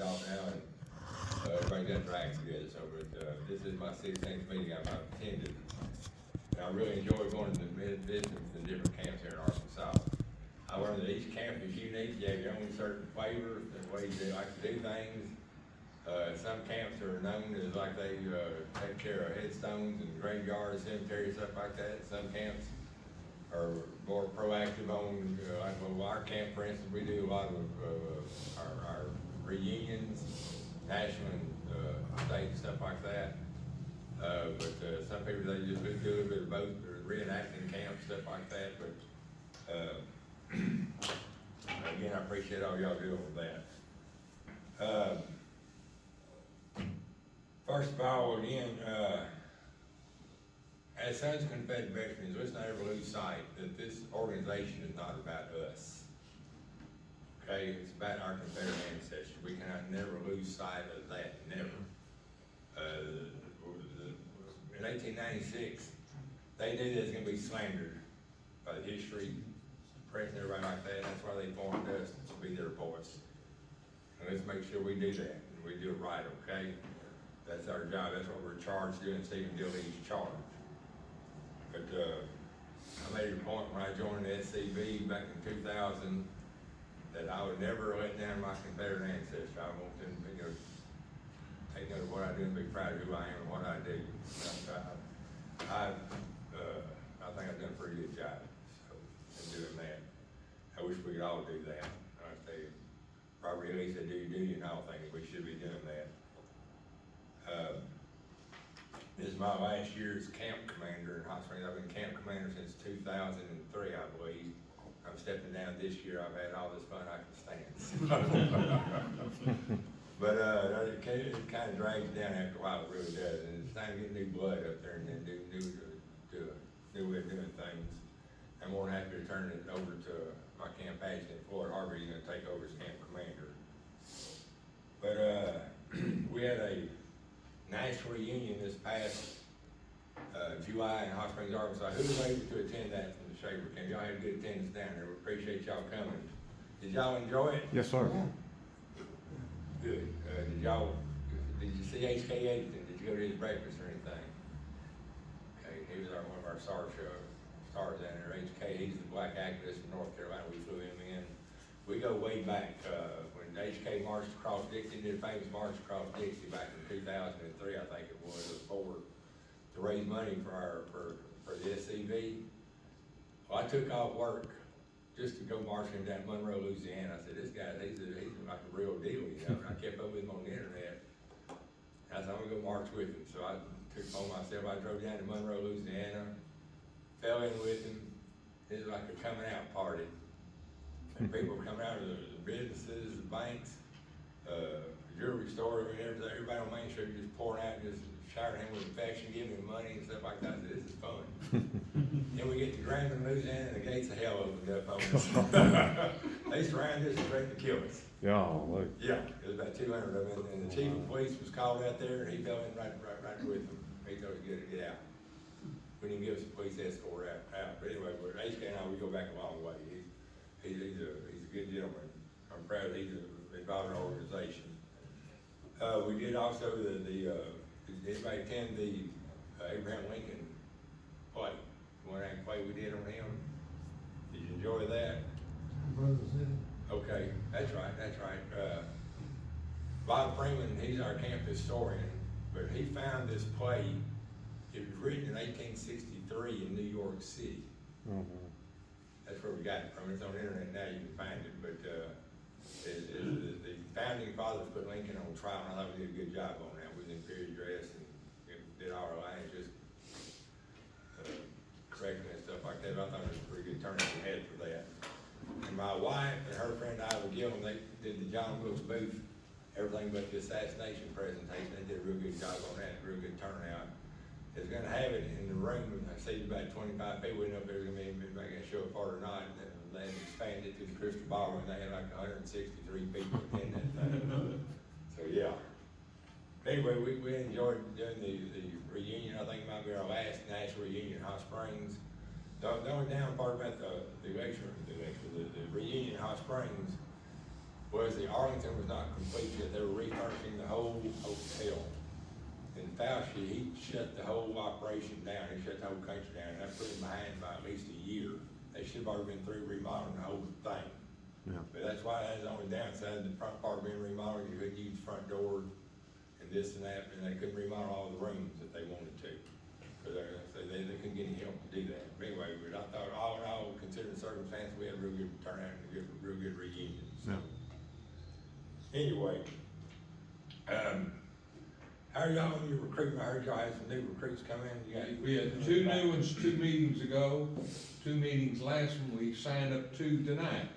Off now, and everybody got their acts together, so, this is my 16th meeting I've attended. And I really enjoy going to the visits and different camps here in Arkansas. I learned that each camp is unique, you have your own certain flavor, the way they like to do things. Some camps are known as like they, take care of headstones and graveyards, cemeteries, stuff like that. Some camps are more proactive on, like, well, our camp, for instance, we do a lot of, our reunions, national and state, stuff like that. Some people, they just do a little bit of both, or reenacting camps, stuff like that, but, again, I appreciate all y'all doing with that. First of all, again, as Sons of Confederate Veterans, let's not ever lose sight that this organization is not about us. Okay, it's about our Confederate ancestors. We cannot never lose sight of that, never. In 1896, they knew they was gonna be slandered by the history, press and everybody like that. That's why they formed us, to be their voice. And let's make sure we do that, and we do it right, okay? That's our job, that's what we're charged doing, Stephen Dilley's charge. But, I made a point when I joined the SCV back in 2000, that I would never let down my Confederate ancestors. I want them to, take note of what I do and be proud of who I am and what I do. I think I've done a pretty good job, so, in doing that. I wish we could all do that. I say, probably at least I do and all think we should be doing that. This is my last year's camp commander in Hot Springs. I've been camp commander since 2003, I believe. I'm stepping down this year. I've had all this fun I can stand. But it kind of drags down after a while. It really does. And it's time to get new blood up there and then do new way of doing things. I'm more than happy to turn it over to my camp adjutant, Floyd Harvey. He's going to take over as camp commander. But we had a national reunion this past July in Hot Springs, Arkansas. Who was able to attend that from the Shaver camp? Y'all had good attendance down there. We appreciate y'all coming. Did y'all enjoy it? Yes, sir. Good. Did you see H.K. Eddington? Did you go to his breakfast or anything? Okay, he was one of our stars down there. H.K., he's the black activist from North Carolina. We flew him in. We go way back, when H.K. marched across Dixie, did a famous march across Dixie back in 2003, I think it was, to raise money for the SCV. Well, I took off work just to go march him down Monroe, Louisiana. I said, this guy, he's like a real deal, And I kept up with him on the internet. I said, I'm gonna go march with him. So I took it on myself. I drove down to Monroe, Louisiana, fell in with him. It was like a coming out party. And people were coming out of the businesses, the banks, jewelry store, and everything. Everybody on Main Street just pouring out, just showering him with affection, giving him money and stuff like that. I said, this is fun. Then we get to Grambling, Louisiana, and the gates of hell opened up on us. They surrounded us and threatened to kill us. Yeah, look. Yeah, it was about 200 of them, and the chief of police was called out there, and he fell in right with them. He told us to get out. We didn't give us a police escort out. But anyway, HK and I, we go back a long way. He's a good gentleman. I'm proud that he's involved in our organization. We did also did anybody attend the Abraham Lincoln play? One act play we did on him? Did you enjoy that? Okay, that's right. Bob Freeman, he's our camp historian, but he found this play. It was written in 1863 in New York City. Mm-hmm. That's where we got it from. It's on the internet now, you can find it, but, the founding fathers put Lincoln on trial, and I thought we did a good job on that. We was in period dress and did all our lines, just, correcting and stuff like that. But I thought it was a pretty good turnout we had for that. And my wife and her friend Ivor Gillum, they did the John Wilkes Booth, everything but the assassination presentation. They did a real good job on that, real good turnout. It's gonna have it in the room, I see about 25 people. We didn't know if there was gonna be anybody gonna show up or not. And then they expanded to the Crystal Ballroom. They had like 163 people attend that thing. So yeah. Anyway, we enjoyed doing the reunion. I think it might be our last national reunion in Hot Springs. The only down part about the reunion in Hot Springs was the Arlington was not complete yet, they were refurnishing the whole hotel. And Fauci, he shut the whole operation down, he shut the whole country down, and that put him behind by at least a year. They should have already been through remodeling the whole thing. Yeah. But that's why that's the only downside, the front part being remodeled, you couldn't use front door and this and that, and they couldn't remodel all the rooms that they wanted to. Cause they couldn't get any help to do that. But anyway, but I thought all in all, considering the circumstances, we had a real good turnout and a real good reunion, so. Yeah. Anyway, how are y'all on your recruitment? I heard y'all had some new recruits come in. You got- We had 2 new ones 2 meetings ago, 2 meetings last one, we signed up 2 tonight.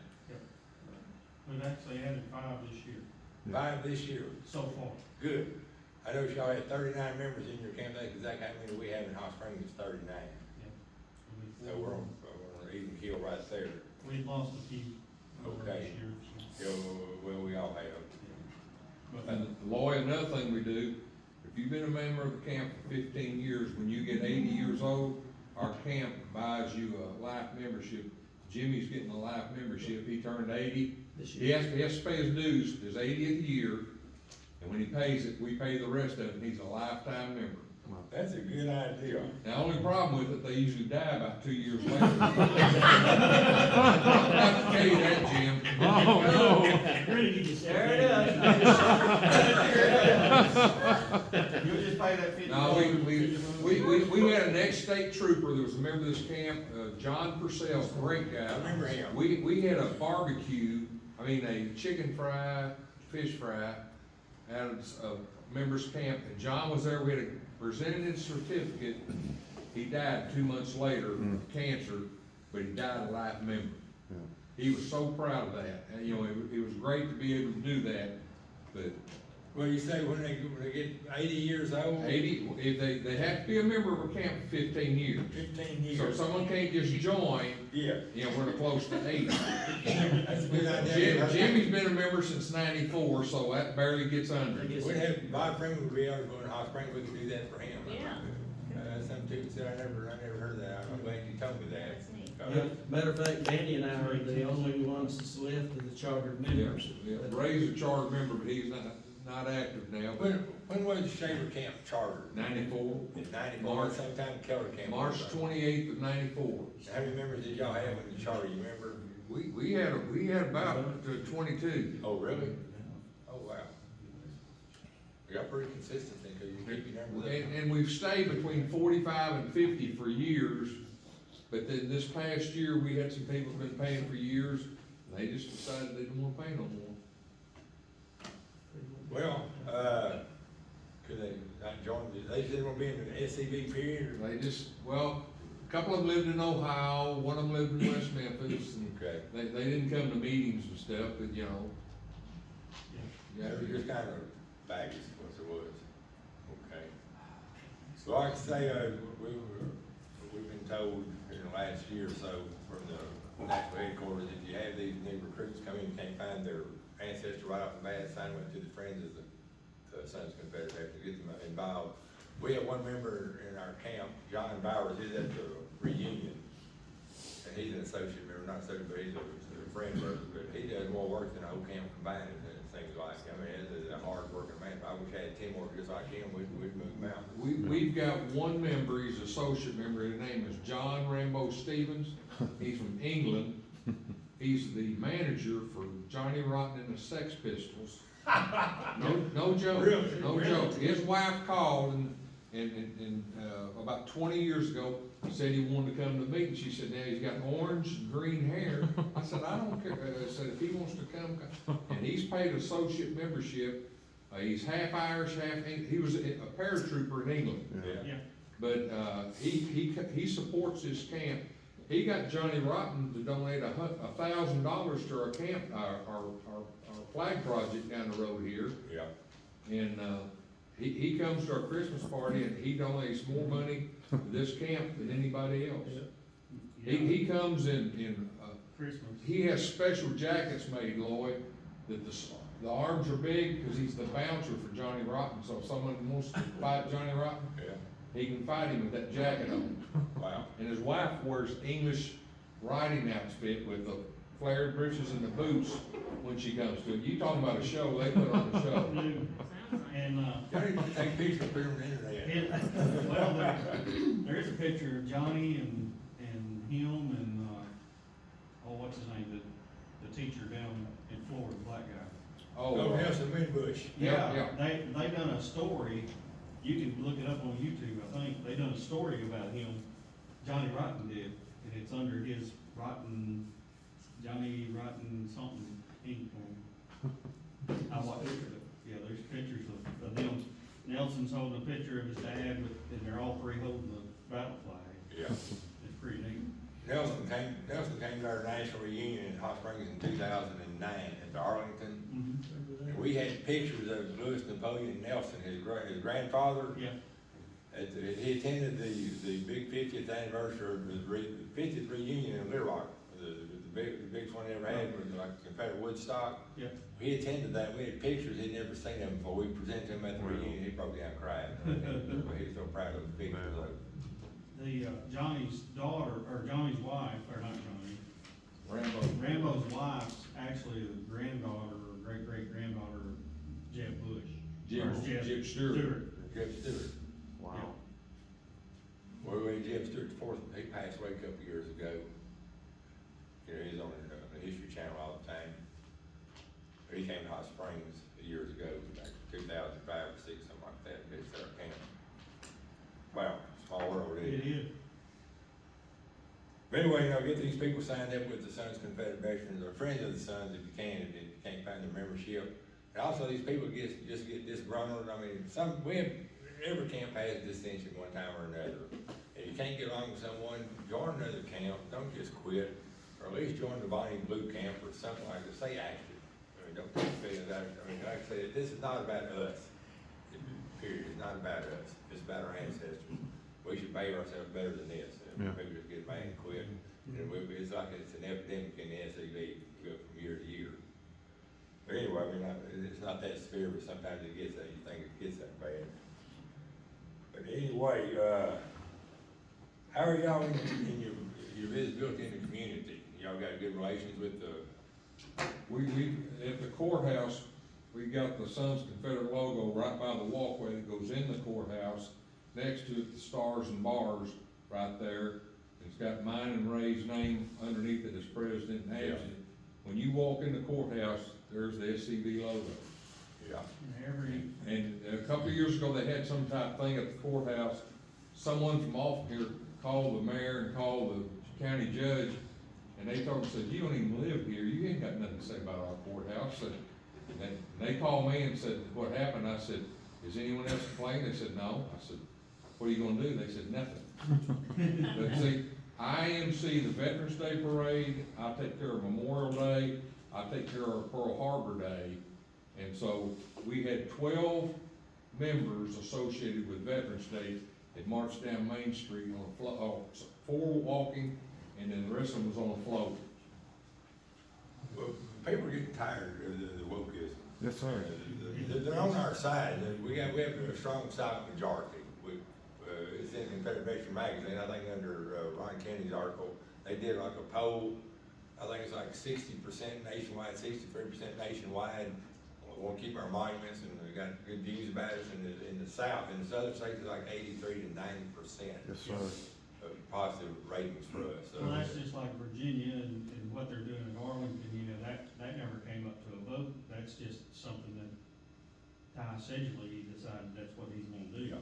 We've actually added 5 this year, 5 this year, so far. good. I know y'all had 39 members in your campaign, cause that's how many we have in Hot Springs, is 39. So we're on an even keel right there. We've lost a few Okay. this year, so. Yeah, well, we all have. But And Lloyd, another thing we do, if you've been a member of the camp for 15 years, when you get 80 years old, our camp buys you a life membership. Jimmy's getting a life membership, he turned 80. He has to pay his dues, his 80th year, and when he pays it, we pay the rest of it, and he's a lifetime member. That's a good idea. The only problem with it, they usually die about 2 years later. I have to tell you that, Jim. Oh, no. Really, you There it is. You'll just pay that $50. No, we had an ex-state trooper that was a member of this camp, John Purcell, great guy. I remember him. We had a barbecue, a chicken fry, fish fry, at a members camp, and John was there, we had presented his certificate. He died 2 months later of cancer, but he died a life member. Yeah. He was so proud of that, and it was great to be able to do that, but Well, you say when they get 80 years old? 80, if they have to be a member of a camp for 15 years. 15 years. So someone can't just join, Yeah, we're close to 80. that's a good idea. Jimmy's been a member since 94, so that barely gets under. We have, Bob Freeman would be able to go in Hot Springs, we could do that for him. Yeah. That's something too, said I never heard that, I'm glad you told me that. That's neat. Matter of fact, Danny and I are the only ones that's left of the chartered members. Ray's a charter member, but he's not active now, but When was Shaver Camp chartered? 94, In 94, sometime Keller Camp. March 28th of 94. How many members did y'all have in the charter, you remember? We had about 22. Oh, really? Oh, wow. You got pretty consistent then, cause you keep your numbers up. And we've stayed between 45 and 50 for years, but then this past year, we had some people who've been paying for years, and they just decided they didn't want to pay no more. Well, could they not join, they didn't want to be in the SCV period or? They just, well, a couple of them lived in Ohio, one of them lived in West Memphis, and Okay. they didn't come to meetings and stuff, but Yeah, it was just kind of baggage, was it was. Okay. So like I say, we've been told in the last year or so from the national headquarters, if you have these new recruits come in, you can't find their ancestor right off the bat, sign them up to the Friends of the Sons Confederate to get them involved. We have one member in our camp, John Bowers, he's at the reunion. And he's an associate member, not associate, but he's a friend of ours, but he does more work than the whole camp combined, it seems like. I mean, he's a hard working man. If I wish I had 10 more just like him, we'd move him out. we've got one member, he's an associate member, his name is John Rambo Stevens. He's from England. He's the manager for Johnny Rotten and the Sex Pistols. No joke, Really? no joke. His wife called and about 20 years ago, said he wanted to come to the meeting. She said, now he's got orange and green hair. I said, I don't care. I said, if he wants to come. And he's paid associate membership. He's half Irish, half English. He was a paratrooper in England. Yeah. But he supports his camp. He got Johnny Rotten to donate $1,000 to our camp, our flag project down the road here. Yeah. And he comes to our Christmas party and he donates more money to this camp than anybody else. He comes in Christmas. he has special jackets made, Lloyd, that the arms are big because he's the bouncer for Johnny Rotten. So if someone wants to fight Johnny Rotten, Yeah. he can fight him with that jacket on. Wow. And his wife wears English riding outfit with a flared breeches and the boots when she comes to it. You talking about a show, they put on a show. New. And, Y'all need to take pictures, put them on the internet. well, there is a picture of Johnny and him and, oh, what's his name, the teacher down in Florida, black guy. Oh, Go Nelson Winbush. Yeah. They done a story, you can look it up on YouTube, I think, they done a story about him, Johnny Rotten did, and it's under his Johnny Rotten something, Inc. I watched it, yeah, there's pictures of them, Nelson's holding a picture of his dad with, and they're all three holding the battle flag, Yeah. it's pretty neat. Nelson came to our national reunion in Hot Springs in 2009 at the Arlington. And we had pictures of Louis Napoleon Nelson, his grandfather. Yeah, He attended the big 50th anniversary of the 50th reunion in Little Rock. The biggest one they ever had was like Confederate Woodstock. yeah. He attended that. We had pictures. He'd never seen them before. We presented him at the reunion. He broke down crying. He was so proud of the pictures. Johnny's daughter, or Johnny's wife, or not Johnny, Rambo's wife's actually the granddaughter, or great-great-granddaughter of Jeb Bush. Or Jeb Stewart. Jeb Stewart. Wow. Well, Jeb Stewart's fourth, he passed away a couple years ago. You know, he's on the History Channel all the time. He came to Hot Springs years ago, like 2005 or 6, something like that, it's our camp. Wow, small world it It is. is. But anyway, get these people signed up with the Sons Confederate Veterans, or Friends of the Sons if you can, if you can't find their membership. And also these people just get disgruntled, I mean, every camp has dissension one time or another. If you can't get along with someone, join another camp, don't just quit, or at least join the Bonnie Blue camp or something like that, stay active. I mean, don't take feelings out, I mean, like I said, this is not about us, period, it's not about us, it's about our ancestors. We should behave ourselves better than this, Yeah. people just get mad and quit. And it's like it's an epidemic in the SEV, go from year to year. But anyway, I mean, it's not that severe, but sometimes it gets that, you think it gets that bad. But anyway, how are y'all in your visibility in the community? Y'all got good relations with the, We, at the courthouse, we got the Sons Confederate logo right by the walkway that goes in the courthouse. Next to it, the stars and bars right there. It's got mine and Ray's name underneath it as president and absent. When you walk in the courthouse, there's the SCV logo. yeah, And a couple of years ago, they had some type of thing at the courthouse. Someone from off here called the mayor and called the county judge, and they told him, said, you don't even live here, you ain't got nothing to say about our courthouse. And they called me and said, what happened? I said, is anyone else complaining? They said, no. I said, what are you gonna do? They said, nothing. But see, I MC the Veterans Day Parade, I take care of Memorial Day, I take care of Pearl Harbor Day. And so we had 12 members associated with Veterans Day that marched down Main Street on a 4 walking, and then the rest of them was on a float. well, people are getting tired of the wokeism. Yes, sir. They're on our side, we have a strong silent majority. It's in Confederate Veteran Magazine, I think under Ron Kennedy's article, they did like a poll, I think it's like 60% nationwide, 63% nationwide. We want to keep our monuments, and we got good views about us in the South. In the Southern states, it's like 83 to 90% Yes, sir. of positive ratings for us. So, Well, that's just like Virginia and what they're doing in Arlington, you know, that never came up to a vote, that's just something that Ty Sedgley decided that's what he's gonna do.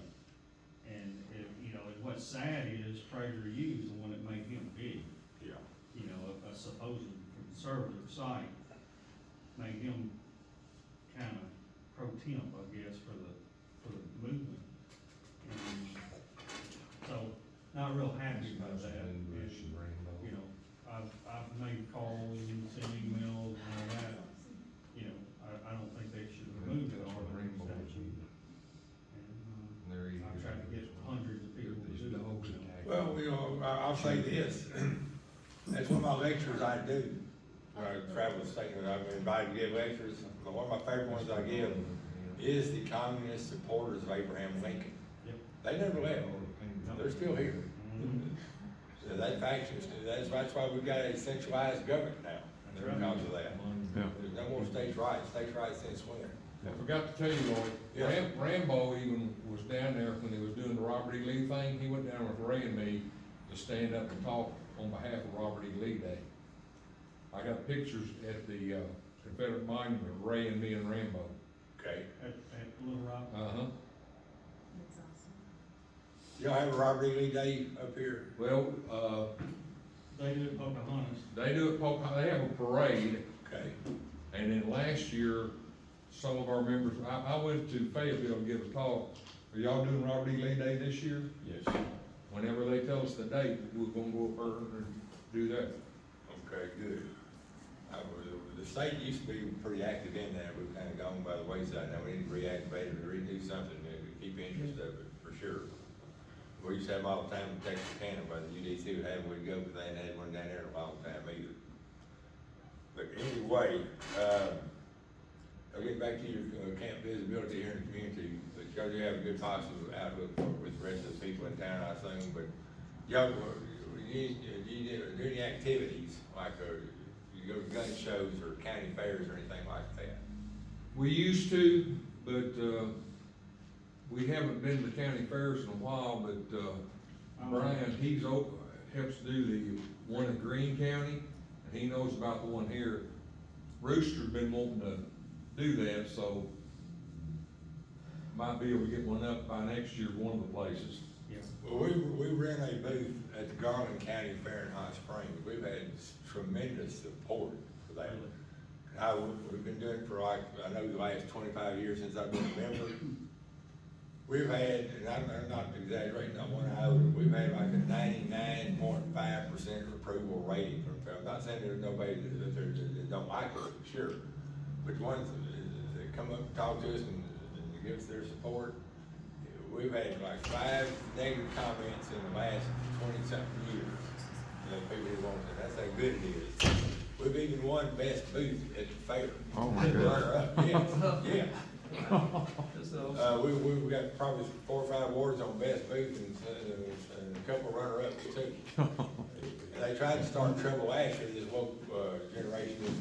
And you know, and what's sad is Fraser Hughes, the one that made him big, yeah. you know, a supposed conservative site, made him kinda pro temp, I guess, for the movement. And so, not real happy about that. And, you know, I've made calls and sent emails and all that, you know, I don't think they should remove the Arlington statue. And, I've tried to get hundreds of people to do it. Well, you know, I'll say this, that's one of my lectures I do, when I travel the state, and I've been invited to give lectures. But one of my favorite ones I give is the communist supporters of Abraham Lincoln. Yep. They never left, they're still here. Mhm. So that faction, that's why we've got a centralized government now. because of that. Yeah. There's no more states' rights since when? I forgot to tell you, Lloyd, Yeah. Rambo even was down there when he was doing the Robert E. Lee thing, he went down with Ray and me to stand up and talk on behalf of Robert E. Lee Day. I got pictures at the, Confederate Monument, of Ray and me and Rambo. Okay. At Little Rock. Uh-huh. That's awesome. Y'all have a Robert E. Lee Day up here? Well, They do Pocahontas. they do it, they have a parade, Okay. and then last year, some of our members, I went to Fayetteville to give a talk. Are y'all doing Robert E. Lee Day this year? Yes. Whenever they tell us the date, we're gonna go up there and do that. Okay, good. The state used to be pretty active in that, we've kind of gone by the wayside, now we need to reactivate it, or redo something to keep interest of it, for sure. We used to have them all the time in Texarkana, but the UDC would have them, we'd go, but they hadn't had one down there in a long time either. But anyway, I'll get back to your camp visibility here in the community, but y'all do have a good positive outlook with the rest of the people in town, I assume, but y'all, do you do any activities, like, you go to gun shows or county fairs or anything like that? We used to, but, we haven't been to county fairs in a while, but, Brian, helps do the one in Greene County, and he knows about the one here. Rooster's been wanting to do that, so might be able to get one up by next year, one of the places. Yeah. Well, we ran a booth at the Garland County Fair in Hot Springs. We've had tremendous support for that. We've been doing it for like, I know the last 25 years since I've been a member. We've had, and I'm not exaggerating, not one iota, we've had like a 99.5% approval rating from them. I'm not saying there's nobody that don't like it, sure. But ones that come up and talk to us and give us their support, we've had like 5 negative comments in the last 20-something years. You know, people who want it, that's how good it is. We've even won best booth at the fair. Oh, my goodness. Runner-up, yeah. So, We got probably 4 or 5 awards on best booth and a couple runner-ups too. And they tried to start trouble actually, this woke, generation, this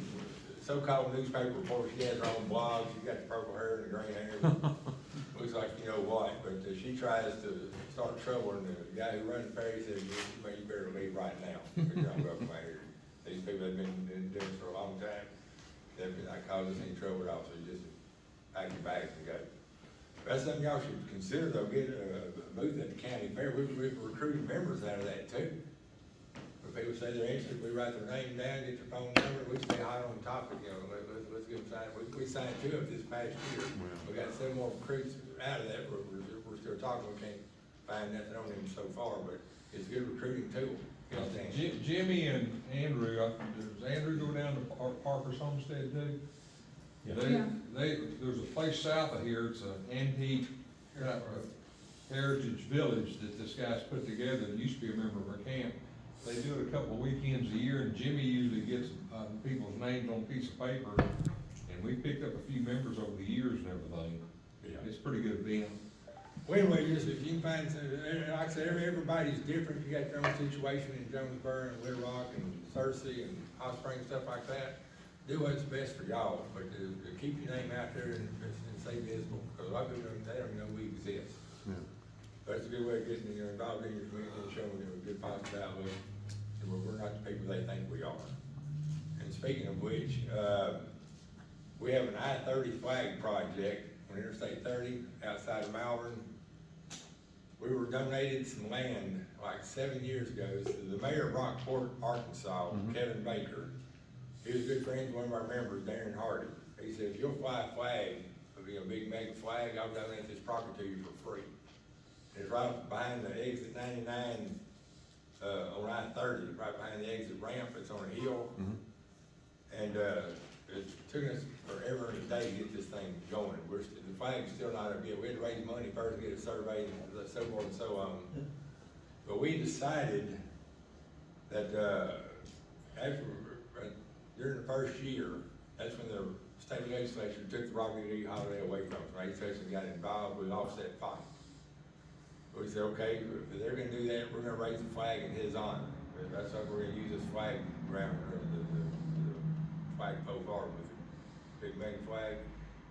so-called newspaper reporter, she has her own blog, she's got the purple hair and the green hair. Looks like you know what, but she tries to start trouble, and the guy who runs the fair, he says, you better leave right now. You're not welcome out here. These people have been doing this for a long time, they've not caused us any trouble at all, so you just pack your bags and go. That's something y'all should consider though, get a booth at the county fair. We've recruited members out of that too. When people say they're interested, we write their name down, get their phone number, we stay hot on the topic, you know, let's get them signed. We signed 2 of them this past year. We got 7 more recruits out of that, we're still talking, we can't find nothing on them so far, but it's a good recruiting tool. Jimmy and Andrew, does Andrew go down to Parker's Homestead too? Yeah. There's a place south of here, it's an antique, heritage village that this guy's put together, and used to be a member of our camp. They do it a couple of weekends a year, and Jimmy usually gets, people's names on a piece of paper, and we picked up a few members over the years and everything. Yeah. It's a pretty good event. Well, anyway, just if you can find, like I said, everybody's different, you got your own situation in Jonesboro and Little Rock and Searcy and Hot Springs, stuff like that. Do what's best for y'all, but to keep your name out there and stay visible, because a lot of people, they don't know we exist. Yeah. But it's a good way of getting involved in your community and showing them a good positive outlook, and we're not the people they think we are. And speaking of which, we have an I-30 flag project on Interstate 30 outside of Malvern. We were donated some land like 7 years ago to the mayor of Rockport, Arkansas, Kevin Baker. He was good friends with one of our members, Darren Hardy. He said, if you'll fly a flag, it'll be a big mega flag, I'll donate this property to you for free. It's right behind the exit 99 on I-30, right behind the exit ramp. It's on a hill. And it took us forever and a day to get this thing going. The flag's still not up yet. We had to raise money first to get it surveyed and so forth and so on. But we decided that during the first year, that's when the state legislature took the Robert E. Lee holiday away from us. The legislature got involved, we lost that fight. We said, okay, if they're gonna do that, we're gonna raise the flag in his honor. That's why we're gonna use this flag around the flagpole garden with a big main flag.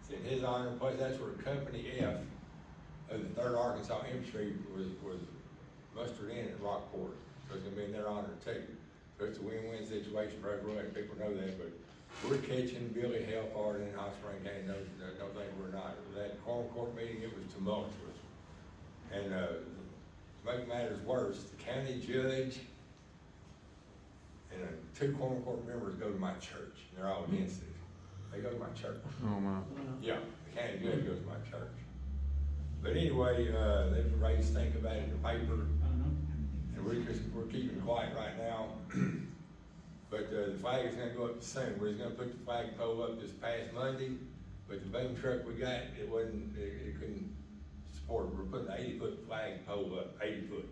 It's in his honor, plus that's where Company F of the Third Arkansas Infantry was mustered in at Rockport. So it's gonna be in their honor too. So it's a win-win situation for everyone, people know that, but we're catching Billy Hellford in Hot Spring County, don't think we're not. That quorum court meeting, it was tumultuous. And, to make matters worse, the county judge and two quorum court members go to my church, and they're all against it. They go to my church. Oh, my. Yeah, the county judge goes to my church. But anyway, they've raised stink about it in the paper, and we're keeping quiet right now. But, the flag is gonna go up soon. We're just gonna put the flag pole up this past Monday, but the boom truck we got, it couldn't support it. We're putting an 80-foot flag pole up, 80 foot.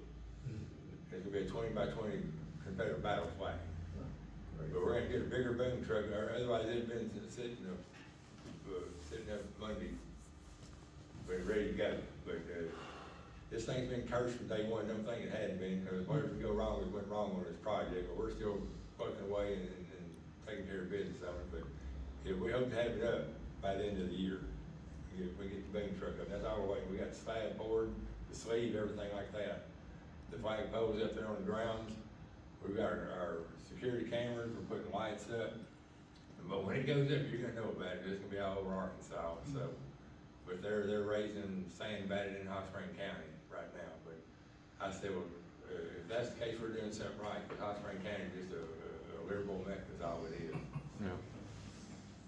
It's gonna be a 20 by 20 Confederate battle flag. But we're gonna get a bigger boom truck, or otherwise it'd been sitting up Monday, but ready to go. But, this thing's been cursed from day one, don't think it hadn't been, because whatever can go wrong, it went wrong on this project, but we're still plugging away and taking care of business on it, but yeah, we hope to have it up by the end of the year. We get the boom truck up, that's all we're waiting, we got the slab board, the sleeve, everything like that. The flag pole's up there on the grounds, we've got our security cameras, we're putting lights up. But when it goes up, you're gonna know about it, it's gonna be all over Arkansas, so. But they're raising sand about it in Hot Spring County right now, but I said, well, if that's the case, we're doing something right, because Hot Spring County is just a liberal mecca, is all it is. Yeah.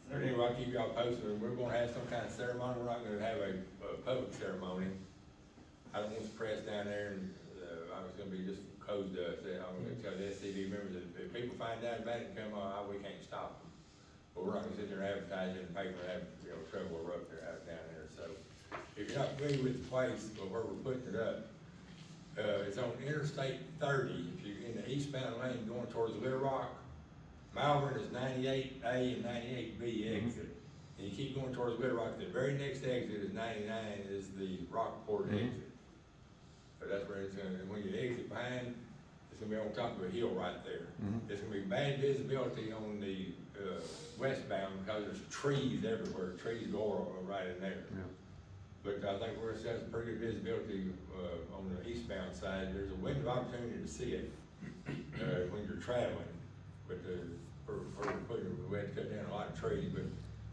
But anyway, I'll keep y'all posted, and we're gonna have some kind of ceremony, we're not gonna have a public ceremony. I don't want the press down there, and, I was gonna be just closed up, I'm gonna tell the SCD members that if people find out about it and come on, we can't stop them. But we're not gonna sit there and advertise it in the paper and have, trouble or up there, out down there, so. If you're not familiar with the place or where we're putting it up, it's on Interstate 30, if you're in the eastbound lane going towards Little Rock. Malvern is 98A and 98B exit. And you keep going towards Little Rock, the very next exit is 99, is the Rockport exit. So that's where it's gonna, and when you exit behind, it's gonna be on top of a hill right there. It's gonna be bad visibility on the, westbound because there's trees everywhere, trees go right in there. Yeah. But I think we're gonna have some pretty good visibility, on the eastbound side. There's a window of opportunity to see it, when you're traveling. But, we had to cut down a lot of trees, but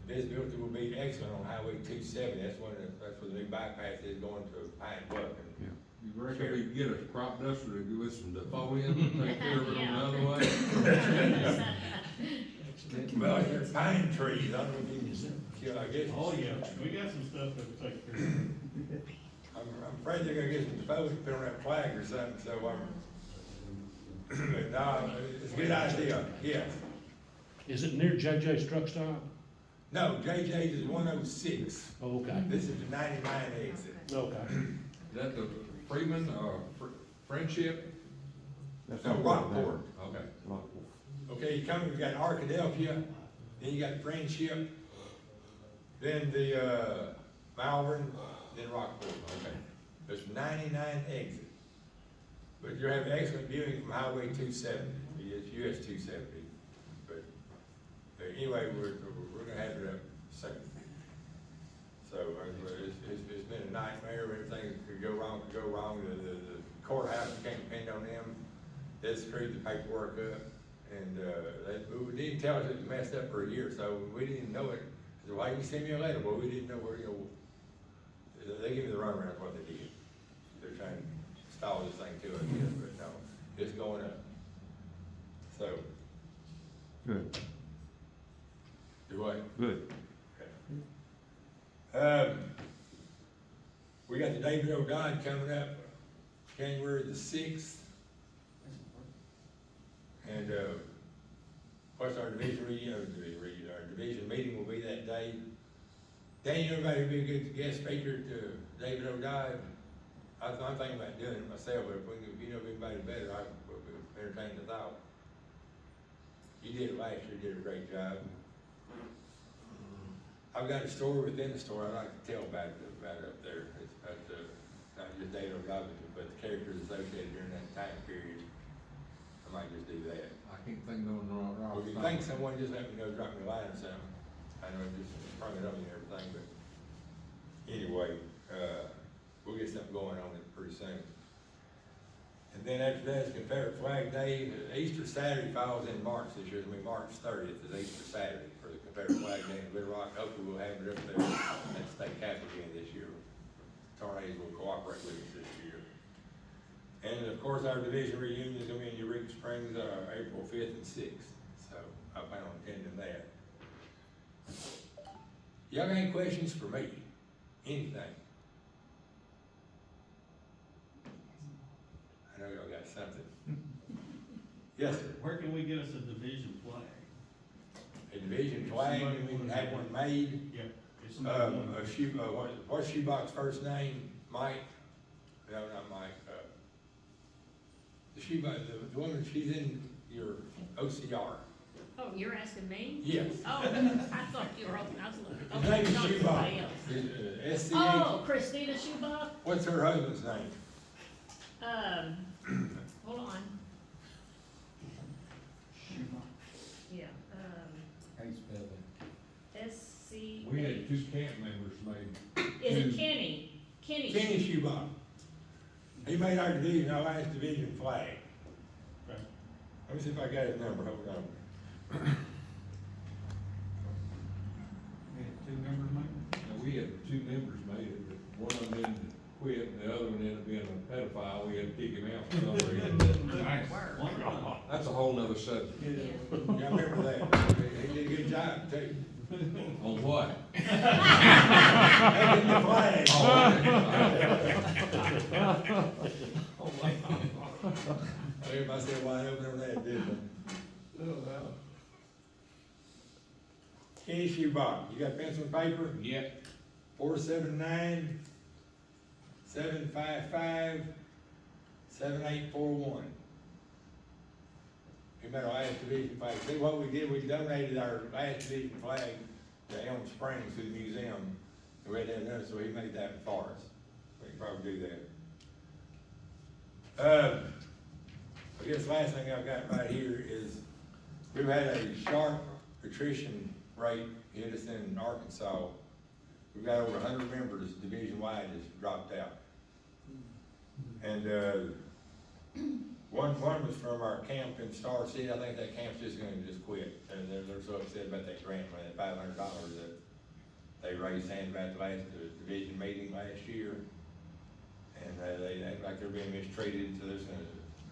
the visibility will be excellent on Highway 270. That's where the new bypass is going to Pine Bluff. And You reckon we could get a crop duster to go with some defoliant and take care of it on the other way? Well, they're pine trees, I don't know if you can, I guess. Oh, yeah, we got some stuff that'll take care of it. I'm afraid they're gonna get some deposits put on that flag or something, so but no, it's a good idea, yes. Is it near JJ's truck stop? No, JJ's is 106. Oh, okay, This is the 99 exit. okay. Is that the Freeman, Friendship? That's No, not Rockport. Okay. Rockport. Okay, you come, you got Arkadelphia, then you got Friendship, then the, Malvern, then Rockport. Okay. There's 99 exit. But you're having excellent viewing from Highway 270, it's US 270. But anyway, we're gonna have it up soon. So, it's been a nightmare, everything could go wrong, the courthouse, you can't depend on them. They screwed the paperwork up, and, we didn't tell us it was messed up for a year, so we didn't even know it. So why you send me a letter? Well, we didn't know where, they give me the runaround, that's what they did. They're trying to stall this thing to us, but no, it's going up. So, Good, do what? good. We got the David O'Dodd coming up January the 6th. And, plus our division our division meeting will be that day. Danny, everybody would be a good guest speaker to David O'Dodd. I'm thinking about doing it myself, but if you know anybody better, I would entertain the thought. You did it last year, did a great job. I've got a story within the story I'd like to tell about it up there. It's about, not just David O'Dodd, but the characters associated during that time period. might just do that. I can't think of no wrong. Well, if you think someone, just let me know, drop me a line or something. I know it just sprung it up and everything, but anyway, we'll get something going on it pretty soon. And then after that is Confederate Flag Day. Easter Saturday falls in March this year. It's gonna be March 30th is Easter Saturday for the Confederate Flag Day in Little Rock. Hopefully we'll have it up there at the state capitol again this year. Tornadoes will cooperate with us this year. And of course, our division reunion is gonna be in Eureka Springs, April 5th and 6th. So I plan on attending that. Y'all got any questions for me? Anything? I know y'all got something. Yes, sir. Where can we get us a division flag? A division flag, we can have one made. Yeah. If somebody wants- A shoe, what's Shoebox's first name? Mike? No, not Mike, the Shoebox, the woman, she's in your OCR. Oh, you're asking me? Yes. Oh, I thought you were, I was looking, His name okay, is not Shoebox. somebody else. SCH, Oh, Christina Schubach, what's her husband's name? hold on, yeah, How you spell that? SC. We had two camp members made. Is it Kenny? Kenny. Kenny Shoebox. He made our division, our last division flag. Okay. Let me see if I got his number, hold on. We had two members, mate? Now, we had two members made it, but one of them ended up quit, and the other one ended up being a pedophile. We had to kick him out for some reason. Nice. Word. Wonderful. That's a whole nother subject. Yeah. Yeah, I remember that. He did a good job too. On what? Making the flag. I hear myself wide open on that, didn't I? Kenny Shoebox, you got pencil and paper? Yeah. 479-755-7841. We made our last division flag. See what we did, we donated our last division flag to Elm Springs to the museum. We had that done, so he made that for us. We can probably do that. I guess the last thing I've got right here is, we've had a sharp attrition rate hit us in Arkansas. We've got over 100 members division-wide has dropped out. And, one was from our camp in Star City. I think that camp's just gonna just quit. And they're so upset about that grant money, that $500 that they raised hand about the last division meeting last year. And, they act like they're being mistreated, so they're just gonna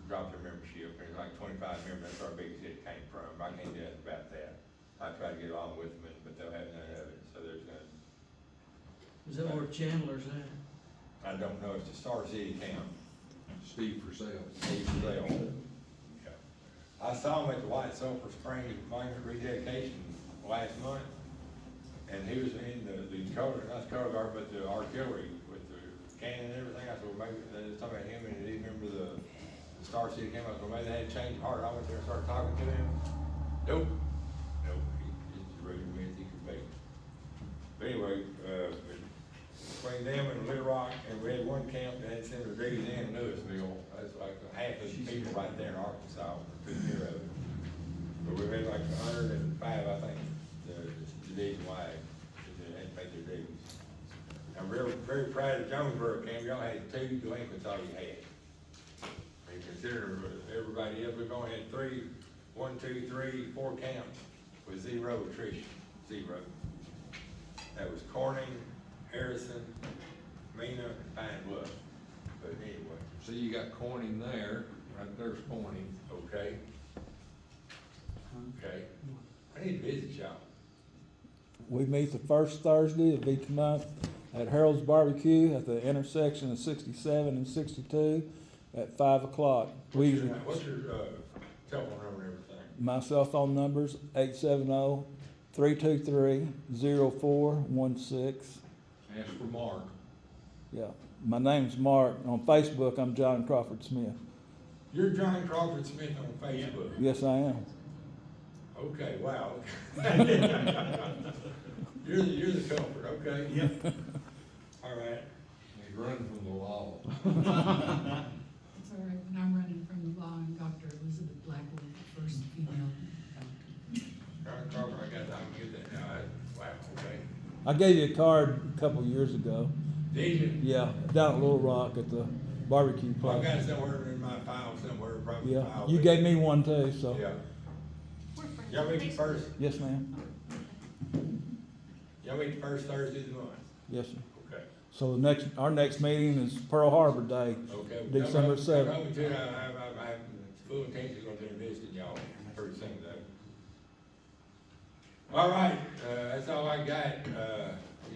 drop their membership. There's like 25 members, that's where our biggest hit came from. I can't do that about that. I tried to get along with them, but they'll have none of it, so there's gonna, Is that where Chandler's at? I don't know, it's the Star City camp. Steve Purcell. Yeah. I saw him at the White Sulphur Springs Monument rededication last month, and he was in the color, not the color guard, but the artillery with the cannon and everything. I said, well, maybe, they was talking about him, and he didn't remember the Star City camp. I said, well, maybe they had changed heart. I went there and started talking to him. Nope, he's as rudimentary as he could be. But anyway, between them and Little Rock, and we had one camp that had Senator Davies in Louisville. That's like half of the people right there in Arkansas took care of it. But we had like 105, I think, the division-wide, that had to pay their dues. I'm very, very proud of Jonesboro camp. Y'all had 2 delinquents all you had. And consider everybody else, we've only had 4 camps with 0 attrition, 0. That was Corning, Harrison, Mena, and Pine Bluff. But anyway, So you got Corning there, right there's Corning. okay. Okay. I need to visit y'all. We meet the first Thursday of each month at Harold's Barbecue at the intersection of 67 and 62 at 5 o'clock. What's your telephone number and everything? My cell phone number's 870-323-0416. Ask for Mark. Yeah, my name's Mark. On Facebook, I'm John Crawford Smith. You're John Crawford Smith on Facebook. Yes, I am. Okay, wow. You're the culprit, okay? Yep. All right. He's running from the law. It's all right, when I'm running from the law, I'm Dr. Elizabeth Black. I gave you a card a couple years ago. Did you? Yeah, down at Little Rock at the barbecue Well, I've got place. it somewhere in my file somewhere, probably. Yeah, file, you but- gave me one too, so. Yeah. We're friends. Y'all meet the first, Yes, ma'am. y'all meet the first Thursday of the month. Yes, sir. Okay. So our next meeting is Pearl Harbor Day. Okay. December 7th. I'm to, I have full intentions on doing visiting y'all pretty soon though. All right, that's all I got.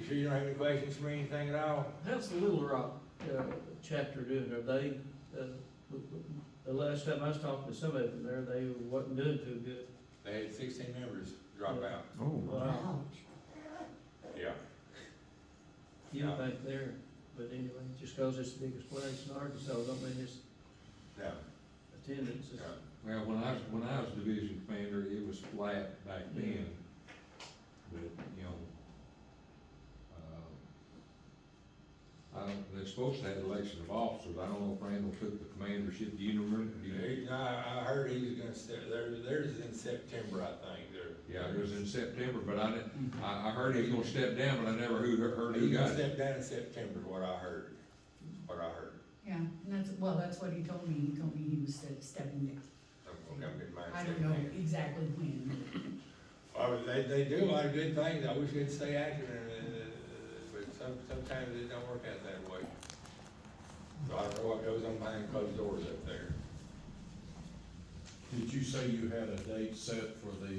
You sure you don't have any questions for me, anything at all? How's the Little Rock, chapter doing? Are they, the last time I was talking to some of them there, they wasn't doing too good. They had 16 members drop out. Oh, Wow. Yeah. You don't think they're, but anyway, just cause it's the biggest place in Arkansas, don't mean it's Yeah. attendance is. Yeah. Well, when I was division commander, it was flat back then, but, you know, they're supposed to have election of officers, I don't know if Randall took the commandership, do you remember? Do you- I heard he was gonna start, theirs is in September, I think, Yeah, it was in September, but I heard he was gonna step down, but I never heard who He's got gonna it. step down in September, what I heard. Yeah, and that's what he told me. He told me he was stepping down. I'm gonna get mine. I don't know exactly when. Well, they do a lot of good things, I wish they'd stay active, but sometimes it don't work out that way. So I don't know what goes on behind closed doors up there. Did you say you had a date set for the,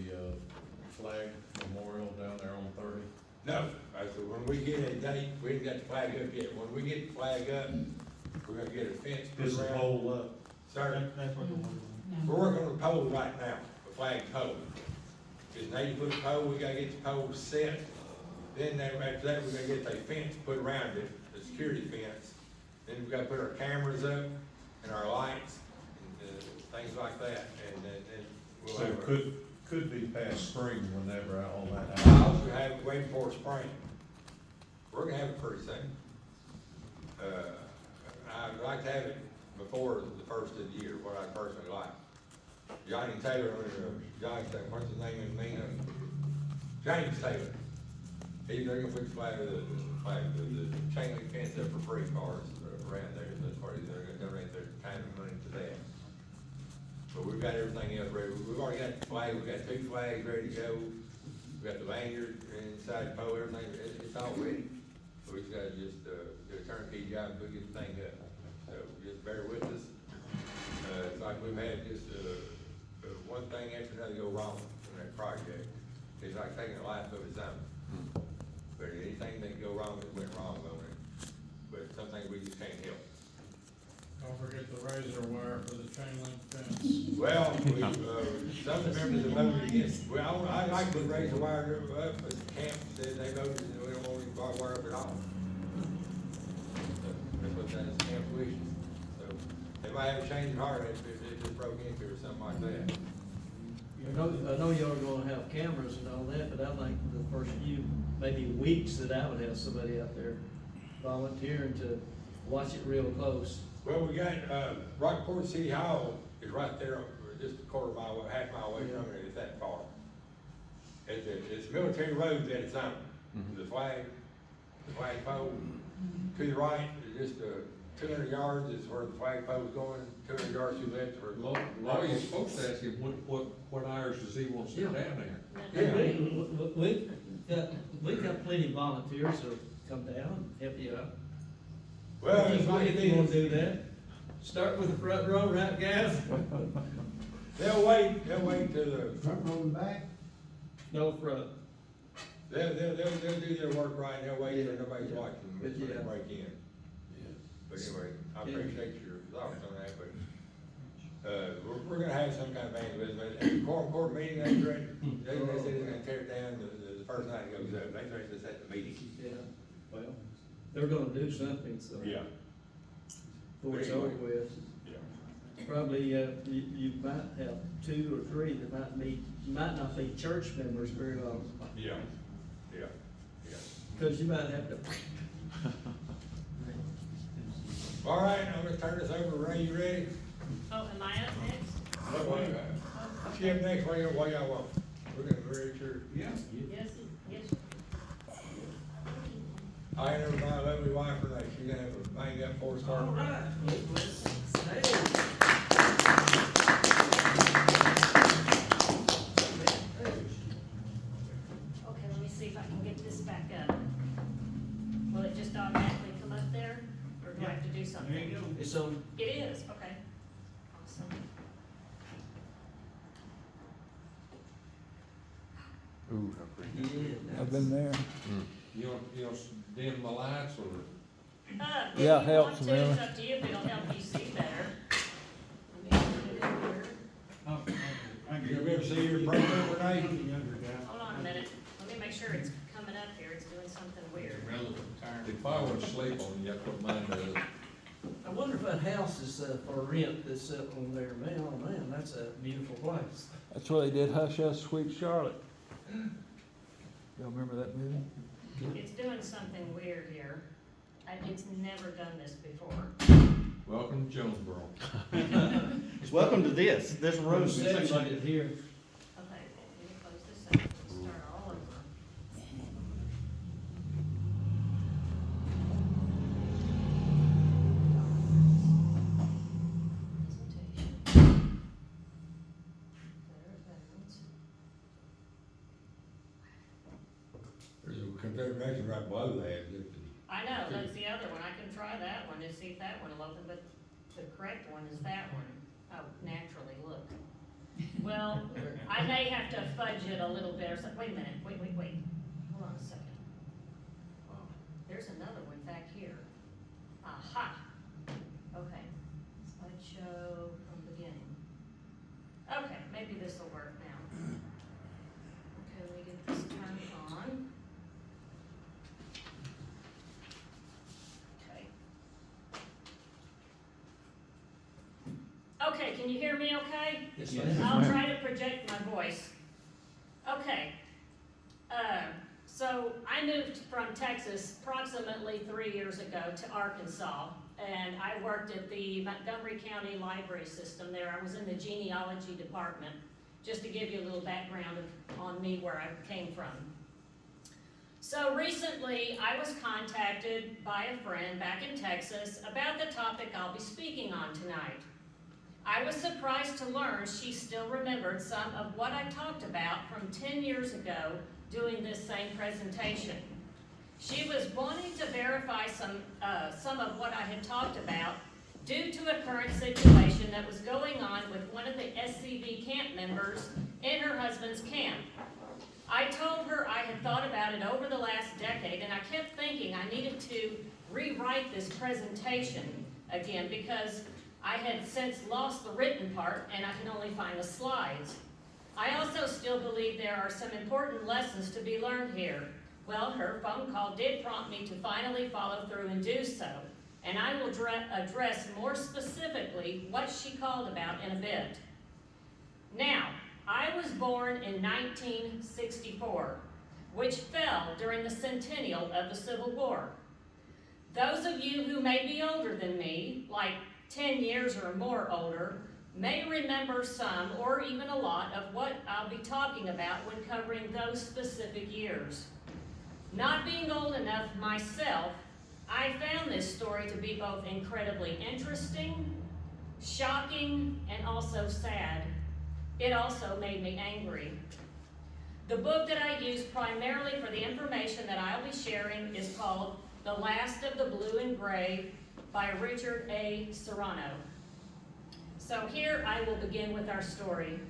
flag memorial down there on 30? No, I said, when we get a date, we ain't got the flag up yet, when we get the flag up, we're gonna get a fence put Is the around. pole up? Sir, That's what the. we're working on the pole right now, the flag pole. It's an 80-foot pole, we gotta get the pole set, then after that, we gotta get a fence put around it, a security fence. Then we gotta put our cameras up and our lights and things like that, and then we'll So have. it could be past spring whenever all that I happens. also have it waiting for spring. We're gonna have it pretty soon. I'd like to have it before the first of the year, what I personally like. Johnny Taylor, what's his name in Nina? James Taylor. They're gonna put the chain link fence up for free for us around there, that's part of, they're gonna donate their time and money to that. But we've got everything else ready, we've already got the flag, we've got 2 flags ready to go, we've got the lanyard inside the pole, everything, it's all ready. We just gotta do a turnkey job and get the thing up, so just bear with us. It's like we've had just, one thing after another go wrong in that project, it's like taking a life of its own. But anything that go wrong, it went wrong on it, but some things we just can't help. Don't forget the razor wire for the chain link fence. Well, some members have voted against, well, I like to raise the wire up, but the camp said they voted, that we don't want any barbed wire up at all. So, that's what that is, camp's wishes, so, they might have a change of heart if it just broke into or something like that. I know y'all are gonna have cameras and all that, but I think the first few, maybe weeks that I would have somebody out there volunteering to watch it real close. Well, we got, Rockport City Hall is right there, just a quarter mile, half mile away from it, it's that far. It's military road that it's on, the flag pole, to the right, is just, 200 yards is where the flag pole's going, 200 yards to the left where. Lawyer's supposed to ask him, what hours does he want to sit down there? Hey, we got plenty of volunteers to come down and help you out. Well, it's like If you wanna do that, start with the front row, right, guys? they'll wait till the, Front row and back? No front. they'll do their work right, they'll wait till nobody's watching, But when they yeah. break in. But anyway, I appreciate your thoughts on that, but, we're gonna have some kind of vandalism, at the court meeting, they said they're gonna tear it down the first night it goes up, they threatened us at the meeting. Yeah, well, they're gonna do something, so. Yeah. Before it's over with. Yeah. Probably, you might have 2 or 3 that might not be church members very long. Yeah, yeah. Cause you might have to. All right, I'm gonna turn this over, Ray, you ready? Oh, am I up next? Skip next, what y'all want? We're gonna read your. Yeah. Yes, yes. I ain't never my lovely wife or that, she's gonna have a bang up for us. All right. Okay, let me see if I can get this back up. Will it just automatically come up there, or do I have to do something? There you go. It's on. It is, okay. Awesome. Ooh, how pretty. Yeah. I've been there. You don't dim the lights or? If Yeah, you helps, want to, really. it's up to you, if it'll help you see better. Let me put it in here. Oh, I You ever see your break overnight? Younger guy. Hold on a minute, let me make sure it's coming up here, it's doing something weird. They probably wouldn't sleep on you, that's what mine does. I wonder if that house is for rent that's up on there, man, oh man, that's a beautiful place. That's where they did Hush Hush Sweet Charlotte. Y'all remember that movie? It's doing something weird here. It's never done this before. Welcome to Jonesboro. Welcome to this room. It seems Reception like is here. Okay, let me close this out, and start all over. Presentation. Veterans. There's a Confederation right below that, isn't it? I know, that's the other one, I can try that one and see if that one will open, but the correct one is that one. Oh, naturally, look. Well, I may have to fudge it a little bit or something, wait a minute, wait, hold on a second. There's another one back here. Aha, okay, slideshow from beginning. Okay, maybe this will work now. Okay, let me get this turned on. Okay, can you hear me okay? Yes, Yes. ma'am. I'll try to project my voice. Okay. So I moved from Texas approximately 3 years ago to Arkansas, and I worked at the Montgomery County Library System there. I was in the genealogy department, just to give you a little background on me, where I came from. So recently, I was contacted by a friend back in Texas about the topic I'll be speaking on tonight. I was surprised to learn she still remembered some of what I talked about from 10 years ago doing this same presentation. She was wanting to verify some of what I had talked about due to a current situation that was going on with one of the SCV camp members in her husband's camp. I told her I had thought about it over the last decade, and I kept thinking I needed to rewrite this presentation again because I had since lost the written part and I can only find the slides. I also still believe there are some important lessons to be learned here. Well, her phone call did prompt me to finally follow through and do so, and I will address more specifically what she called about in a bit. Now, I was born in 1964, which fell during the centennial of the Civil War. Those of you who may be older than me, like 10 years or more older, may remember some or even a lot of what I'll be talking about when covering those specific years. Not being old enough myself, I found this story to be both incredibly interesting, shocking, and also sad. It also made me angry. The book that I use primarily for the information that I'll be sharing is called The Last of the Blue and Gray by Richard A. Serrano. So here I will begin with our story.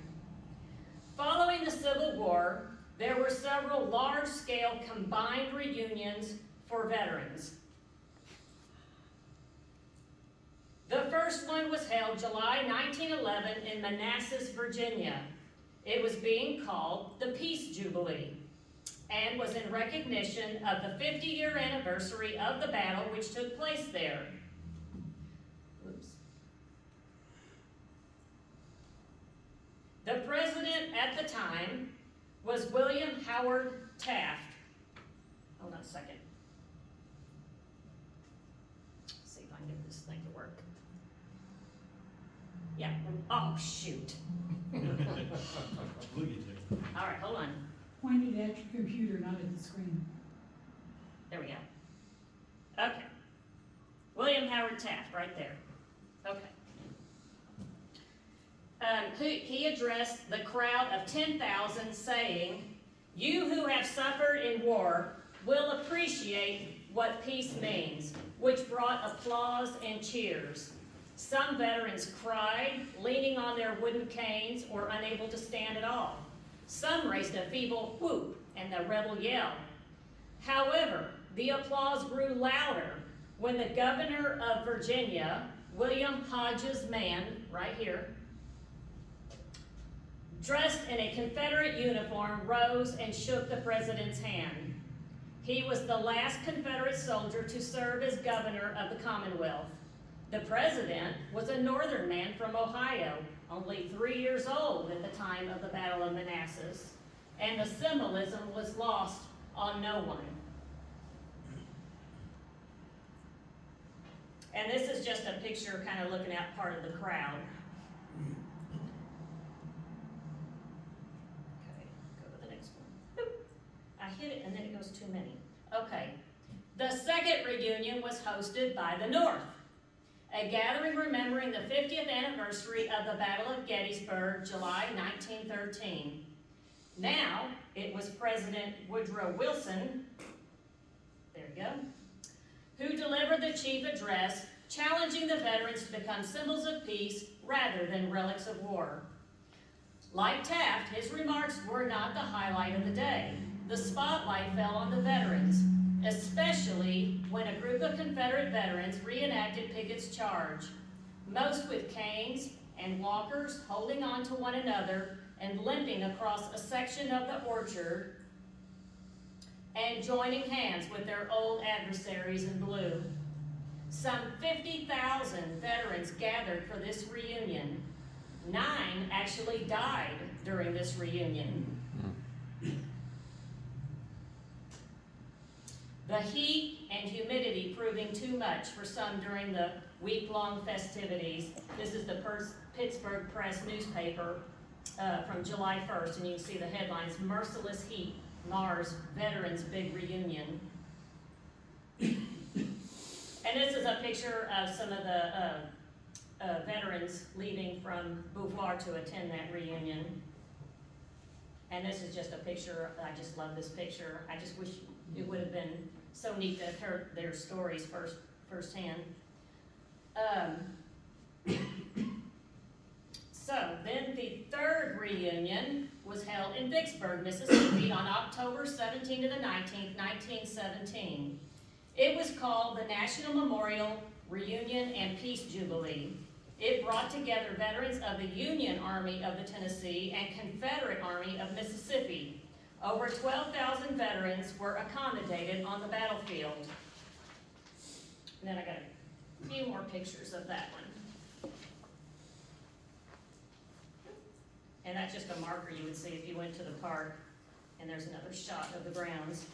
Following the Civil War, there were several large-scale combined reunions for veterans. The first one was held July 1911 in Manassas, Virginia. It was being called the Peace Jubilee and was in recognition of the 50-year anniversary of the battle which took place there. Oops. The president at the time was William Howard Taft. Hold on a second. Let's see if I can get this thing to work. Yeah, oh shoot. Look at you. All right, hold on. Point it at your computer, not at the screen. There we go. William Howard Taft, right there. Okay. He addressed the crowd of 10,000 saying, "You who have suffered in war will appreciate what peace means," which brought applause and cheers. Some veterans cried, leaning on their wooden canes or unable to stand at all. Some raised a feeble whoop and the rebel yell. However, the applause grew louder when the governor of Virginia, William Hodges Mann, right here, dressed in a Confederate uniform, rose and shook the president's hand. He was the last Confederate soldier to serve as governor of the Commonwealth. The president was a northern man from Ohio, only 3 years old at the time of the Battle of Manassas, and the symbolism was lost on no one. And this is just a picture kind of looking at part of the crowd. Okay, go to the next one. Boop. I hit it and then it goes too many. Okay. The second reunion was hosted by the North, a gathering remembering the 50th anniversary of the Battle of Gettysburg, July 1913. Now, it was President Woodrow Wilson, there you go, who delivered the chief address, challenging the veterans to become symbols of peace rather than relics of war. Like Taft, his remarks were not the highlight of the day. The spotlight fell on the veterans, especially when a group of Confederate veterans reenacted Pickett's charge, most with canes and walkers holding on to one another and limping across a section of the orchard and joining hands with their old adversaries in blue. Some 50,000 veterans gathered for this reunion. 9 actually died during this reunion. The heat and humidity proving too much for some during the week-long festivities. This is the Pittsburgh Press newspaper from July 1st, and you can see the headlines, "Merciless Heat Mars Veterans Big Reunion." And this is a picture of some of the veterans leaving from Beauvoir to attend that reunion. And this is just a picture, I just love this picture. I just wish it would have been so neat to have heard their stories firsthand. So then the third reunion was held in Vicksburg, Mississippi on October 17 to the 19th, 1917. It was called the National Memorial Reunion and Peace Jubilee. It brought together veterans of the Union Army of the Tennessee and Confederate Army of Mississippi. Over 12,000 veterans were accommodated on the battlefield. And then I got a few more pictures of that one. And that's just a marker you would see if you went to the park. And there's another shot of the grounds.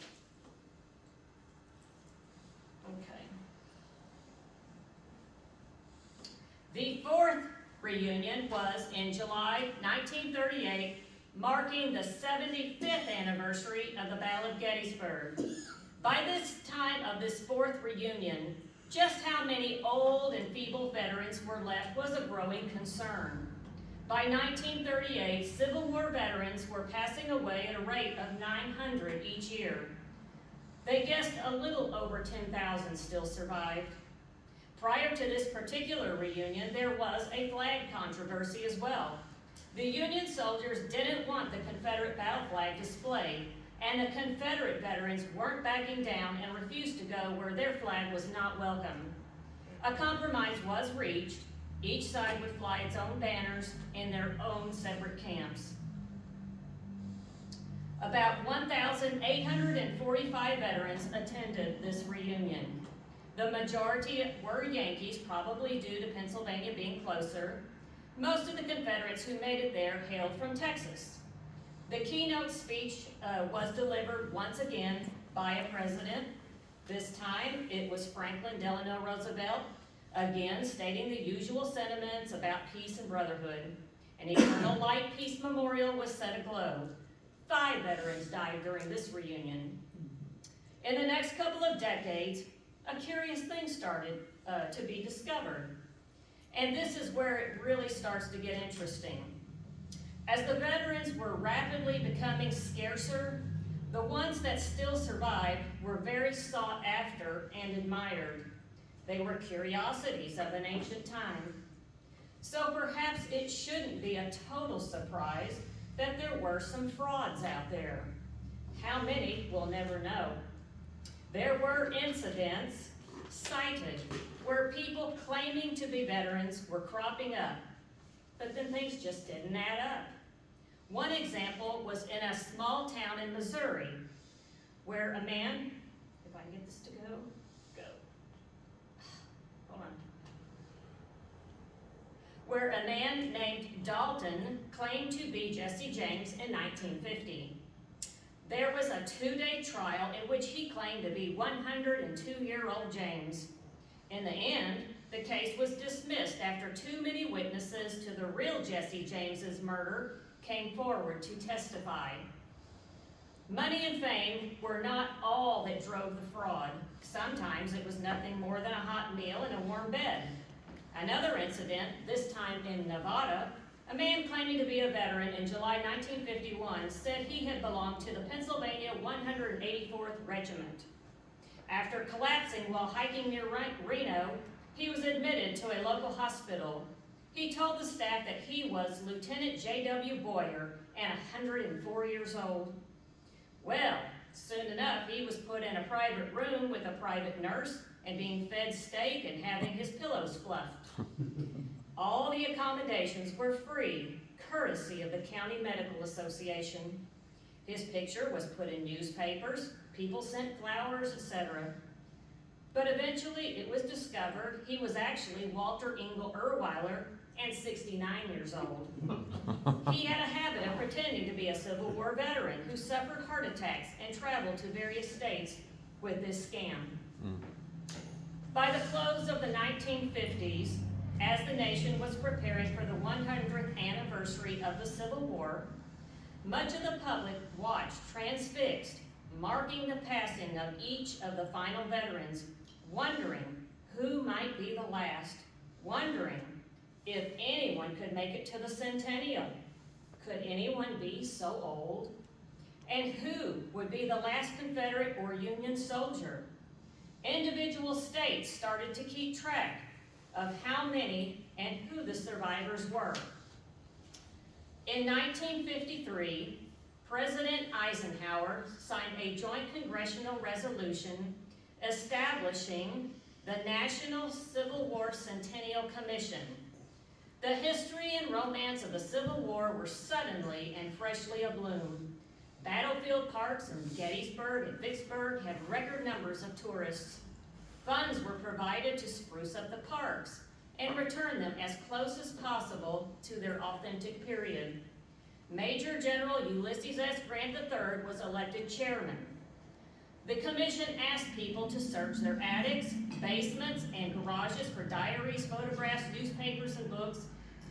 Okay. The fourth reunion was in July 1938, marking the 75th anniversary of the Battle of Gettysburg. By this time of this fourth reunion, just how many old and feeble veterans were left was a growing concern. By 1938, Civil War veterans were passing away at a rate of 900 each year. They guessed a little over 10,000 still survived. Prior to this particular reunion, there was a flag controversy as well. The Union soldiers didn't want the Confederate battle flag displayed, and the Confederate veterans weren't backing down and refused to go where their flag was not welcome. A compromise was reached. Each side would fly its own banners in their own separate camps. About 1,845 veterans attended this reunion. The majority were Yankees, probably due to Pennsylvania being closer. Most of the Confederates who made it there hailed from Texas. The keynote speech was delivered once again by a president. This time it was Franklin Delano Roosevelt, again stating the usual sentiments about peace and brotherhood. An eternal light peace memorial was set aglow. 5 veterans died during this reunion. In the next couple of decades, a curious thing started to be discovered. And this is where it really starts to get interesting. As the veterans were rapidly becoming scarcer, the ones that still survived were very sought after and admired. They were curiosities of an ancient time. So perhaps it shouldn't be a total surprise that there were some frauds out there. How many, we'll never know. There were incidents cited where people claiming to be veterans were cropping up, but then things just didn't add up. One example was in a small town in Missouri, where a man, if I can get this to go, hold on. Where a man named Dalton claimed to be Jesse James in 1950. There was a 2-day trial in which he claimed to be 102-year-old James. In the end, the case was dismissed after too many witnesses to the real Jesse James's murder came forward to testify. Money and fame were not all that drove the fraud. Sometimes it was nothing more than a hot meal and a warm bed. Another incident, this time in Nevada, a man claiming to be a veteran in July 1951 said he had belonged to the Pennsylvania 184th Regiment. After collapsing while hiking near Reno, he was admitted to a local hospital. He told the staff that he was Lieutenant J.W. Boyer and 104 years old. Well, soon enough, he was put in a private room with a private nurse and being fed steak and having his pillows fluffed. All the accommodations were free, courtesy of the County Medical Association. His picture was put in newspapers, people sent flowers, etc. But eventually it was discovered he was actually Walter Engel Erweiler and 69 years old. He had a habit of pretending to be a Civil War veteran who suffered heart attacks and traveled to various states with this scam. By the close of the 1950s, as the nation was preparing for the 100th anniversary of the Civil War, much of the public watched transfixed, marking the passing of each of the final veterans, wondering who might be the last, wondering if anyone could make it to the centennial. Could anyone be so old? And who would be the last Confederate or Union soldier? Individual states started to keep track of how many and who the survivors were. In 1953, President Eisenhower signed a joint congressional resolution establishing the National Civil War Centennial Commission. The history and romance of the Civil War were suddenly and freshly abloom. Battlefield parks in Gettysburg and Vicksburg had record numbers of tourists. Funds were provided to spruce up the parks and return them as close as possible to their authentic period. Major General Ulysses S. Grant III was elected chairman. The commission asked people to search their attics, basements, and garages for diaries, photographs, newspapers, and books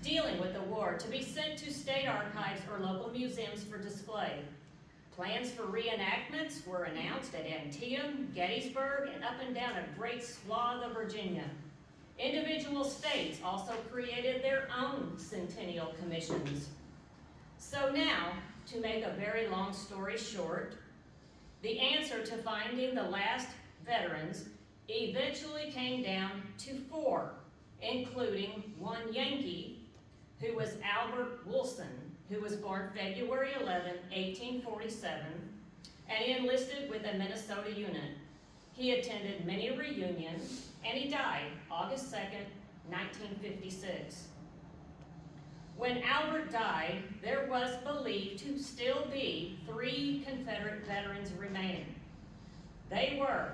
dealing with the war to be sent to state archives or local museums for display. Plans for reenactments were announced at Antietam, Gettysburg, and up and down a great swath of Virginia. Individual states also created their own centennial commissions. So now, to make a very long story short, the answer to finding the last veterans eventually came down to 4, including one Yankee, who was Albert Wilson, who was born February 11, 1847, and he enlisted with a Minnesota unit. He attended many reunions, and he died August 2nd, 1956. When Albert died, there was believed to still be 3 Confederate veterans remaining. They were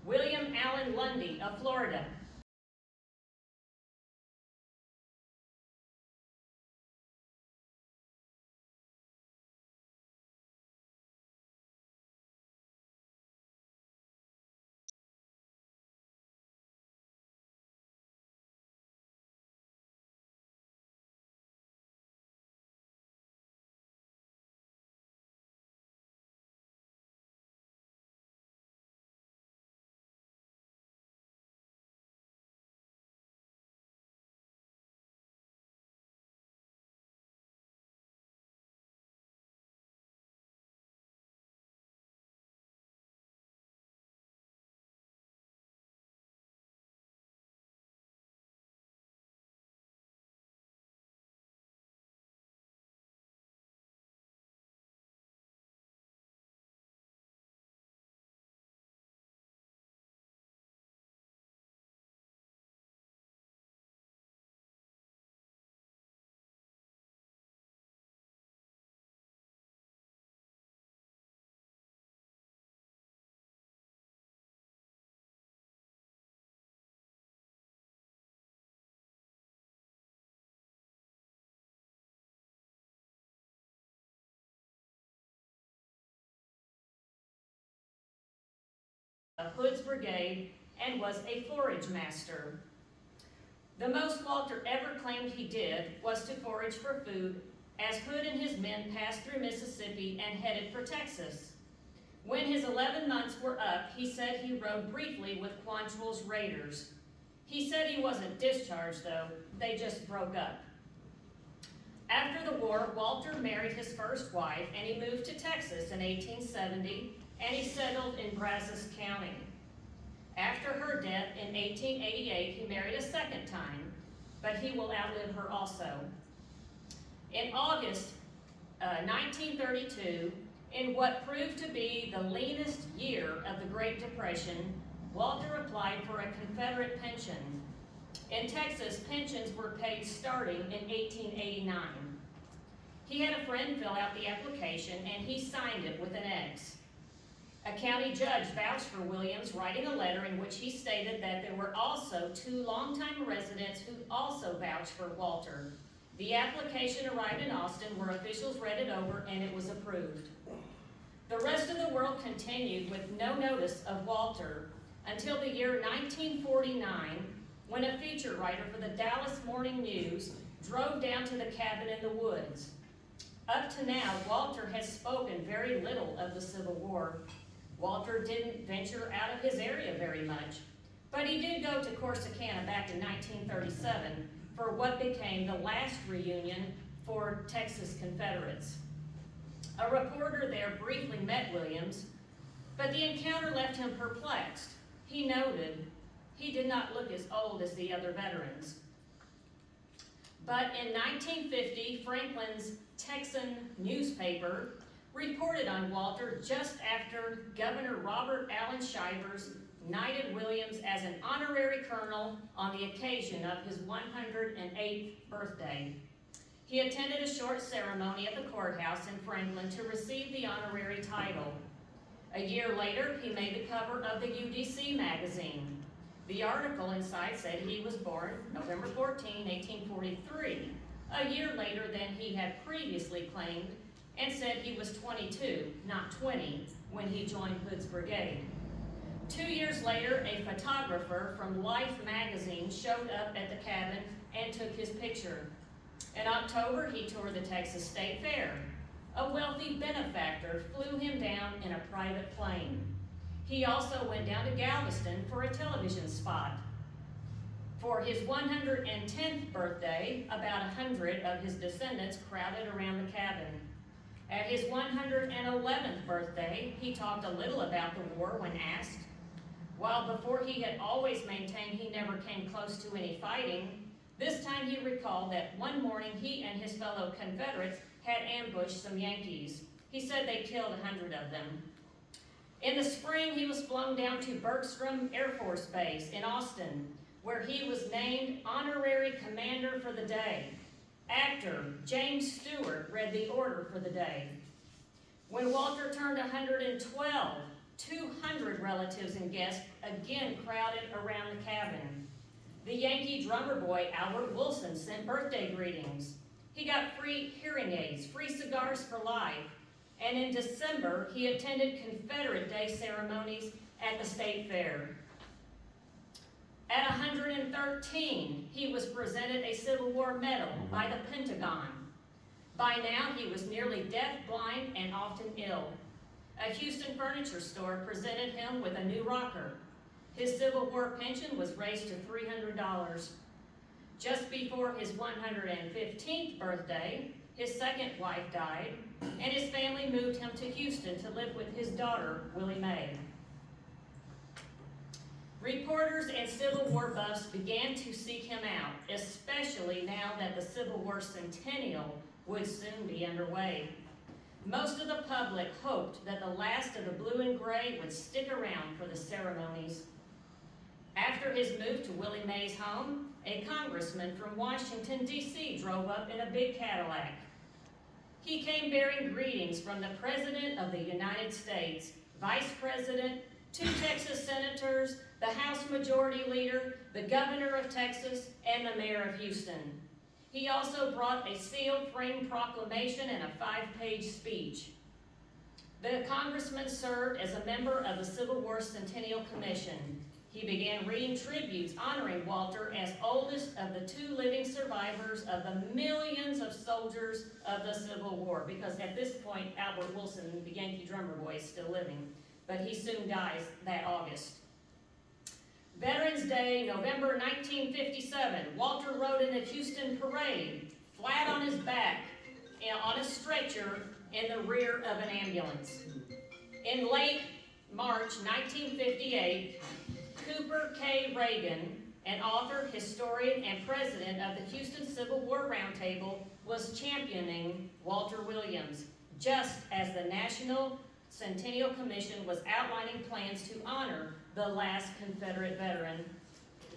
William Allen Lundy of Florida, Hood's Brigade and was a forage master. The most Walter ever claimed he did was to forage for food as Hood and his men passed through Mississippi and headed for Texas. When his 11 months were up, he said he rode briefly with Quantrill's raiders. He said he wasn't discharged though, they just broke up. After the war, Walter married his first wife and he moved to Texas in 1870 and he settled in Brazos County. After her death in 1888, he married a second time, but he will outlive her also. In August 1932, in what proved to be the leanest year of the Great Depression, Walter applied for a Confederate pension. In Texas, pensions were paid starting in 1889. He had a friend fill out the application and he signed it with an X. A county judge vouched for Williams, writing a letter in which he stated that there were also 2 longtime residents who also vouched for Walter. The application arrived in Austin where officials read it over and it was approved. The rest of the world continued with no notice of Walter until the year 1949 when a feature writer for the Dallas Morning News drove down to the cabin in the woods. Up to now, Walter has spoken very little of the Civil War. Walter didn't venture out of his area very much, but he did go to Corsicana back in 1937 for what became the last reunion for Texas Confederates. A reporter there briefly met Williams, but the encounter left him perplexed. He noted he did not look as old as the other veterans. But in 1950, Franklin's Texan newspaper reported on Walter just after Governor Robert Allen Shivers knighted Williams as an honorary colonel on the occasion of his 108th birthday. He attended a short ceremony at the courthouse in Franklin to receive the honorary title. A year later, he made the cover of the UDC magazine. The article inside said he was born November 14, 1843, a year later than he had previously claimed, and said he was 22, not 20, when he joined Hood's Brigade. 2 years later, a photographer from Life magazine showed up at the cabin and took his picture. In October, he toured the Texas State Fair. A wealthy benefactor flew him down in a private plane. He also went down to Galveston for a television spot. For his 110th birthday, about 100 of his descendants crowded around the cabin. At his 111th birthday, he talked a little about the war when asked. While before he had always maintained he never came close to any fighting, this time he recalled that one morning he and his fellow Confederates had ambushed some Yankees. He said they killed 100 of them. In the spring, he was flown down to Bergstrom Air Force Base in Austin, where he was named honorary commander for the day. Actor James Stewart read the order for the day. When Walter turned 112, 200 relatives and guests again crowded around the cabin. The Yankee drummer boy Albert Wilson sent birthday greetings. He got free hearing aids, free cigars for life, and in December, he attended Confederate Day ceremonies at the State Fair. At 113, he was presented a Civil War medal by the Pentagon. By now, he was nearly deaf, blind, and often ill. A Houston furniture store presented him with a new rocker. His Civil War pension was raised to $300. Just before his 115th birthday, his second wife died, and his family moved him to Houston to live with his daughter, Willie Mae. Reporters and Civil War buffs began to seek him out, especially now that the Civil War centennial would soon be underway. Most of the public hoped that the last of the blue and gray would stick around for the ceremonies. After his move to Willie Mae's home, a congressman from Washington, D.C. drove up in a big Cadillac. He came bearing greetings from the President of the United States, Vice President, 2 Texas senators, the House Majority Leader, the Governor of Texas, and the Mayor of Houston. He also brought a sealed frame proclamation and a 5-page speech. The congressman served as a member of the Civil War Centennial Commission. He began reading tributes honoring Walter as oldest of the 2 living survivors of the millions of soldiers of the Civil War, because at this point, Albert Wilson, the Yankee drummer boy, is still living, but he soon dies that August. Veterans Day, November 1957, Walter rode in the Houston Parade, flat on his back, on a stretcher in the rear of an ambulance. In late March 1958, Cooper K. Reagan, an author, historian, and president of the Houston Civil War Roundtable, was championing Walter Williams, just as the National Centennial Commission was outlining plans to honor the last Confederate veteran.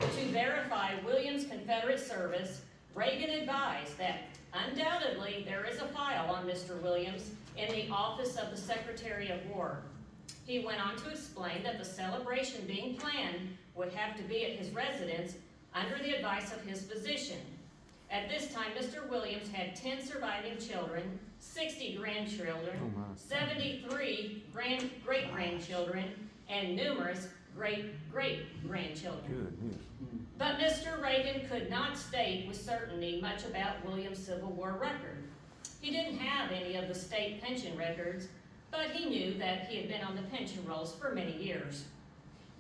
To verify Williams' Confederate service, Reagan advised that undoubtedly there is a file on Mr. Williams in the office of the Secretary of War. He went on to explain that the celebration being planned would have to be at his residence under the advice of his physician. At this time, Mr. Williams had 10 surviving children, 60 grandchildren, 73 great-grandchildren, and numerous great-great-grandchildren. But Mr. Reagan could not state with certainty much about Williams' Civil War record. He didn't have any of the state pension records, but he knew that he had been on the pension rolls for many years.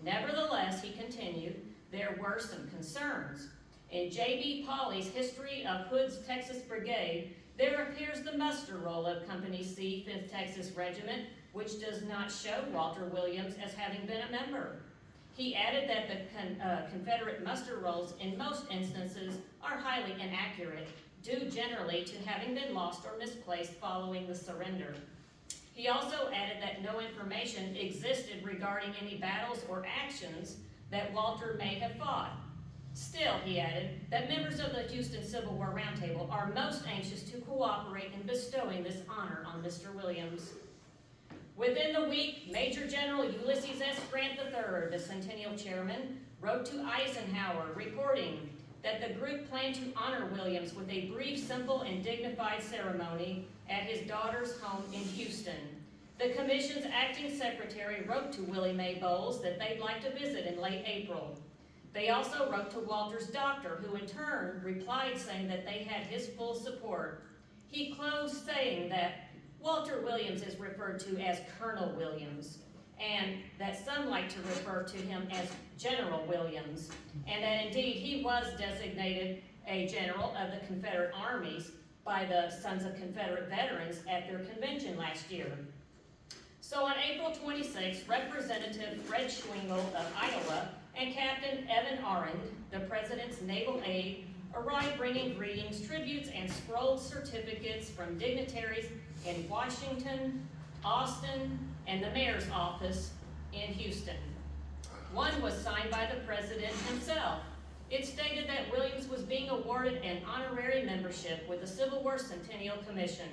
Nevertheless, he continued, there were some concerns. In J.B. Pauley's History of Hood's Texas Brigade, there appears the muster roll of Company C, 5th Texas Regiment, which does not show Walter Williams as having been a member. He added that the Confederate muster rolls in most instances are highly inaccurate, due generally to having been lost or misplaced following the surrender. He also added that no information existed regarding any battles or actions that Walter may have fought. Still, he added, that members of the Houston Civil War Roundtable are most anxious to cooperate in bestowing this honor on Mr. Williams. Within the week, Major General Ulysses S. Grant III, the Centennial Chairman, wrote to Eisenhower reporting that the group planned to honor Williams with a brief, simple, and dignified ceremony at his daughter's home in Houston. The commission's acting secretary wrote to Willie Mae Bowles that they'd like to visit in late April. They also wrote to Walter's doctor, who in turn replied saying that they had his full support. He closed saying that Walter Williams is referred to as Colonel Williams, and that some like to refer to him as General Williams, and that indeed he was designated a general of the Confederate armies by the Sons of Confederate Veterans at their convention last year. So on April 26, Representative Fred Schwingle of Iowa and Captain Evan Arend, the President's naval aide, arrived bringing greetings, tributes, and scrolled certificates from dignitaries in Washington, Austin, and the mayor's office in Houston. One was signed by the President himself. It stated that Williams was being awarded an honorary membership with the Civil War Centennial Commission.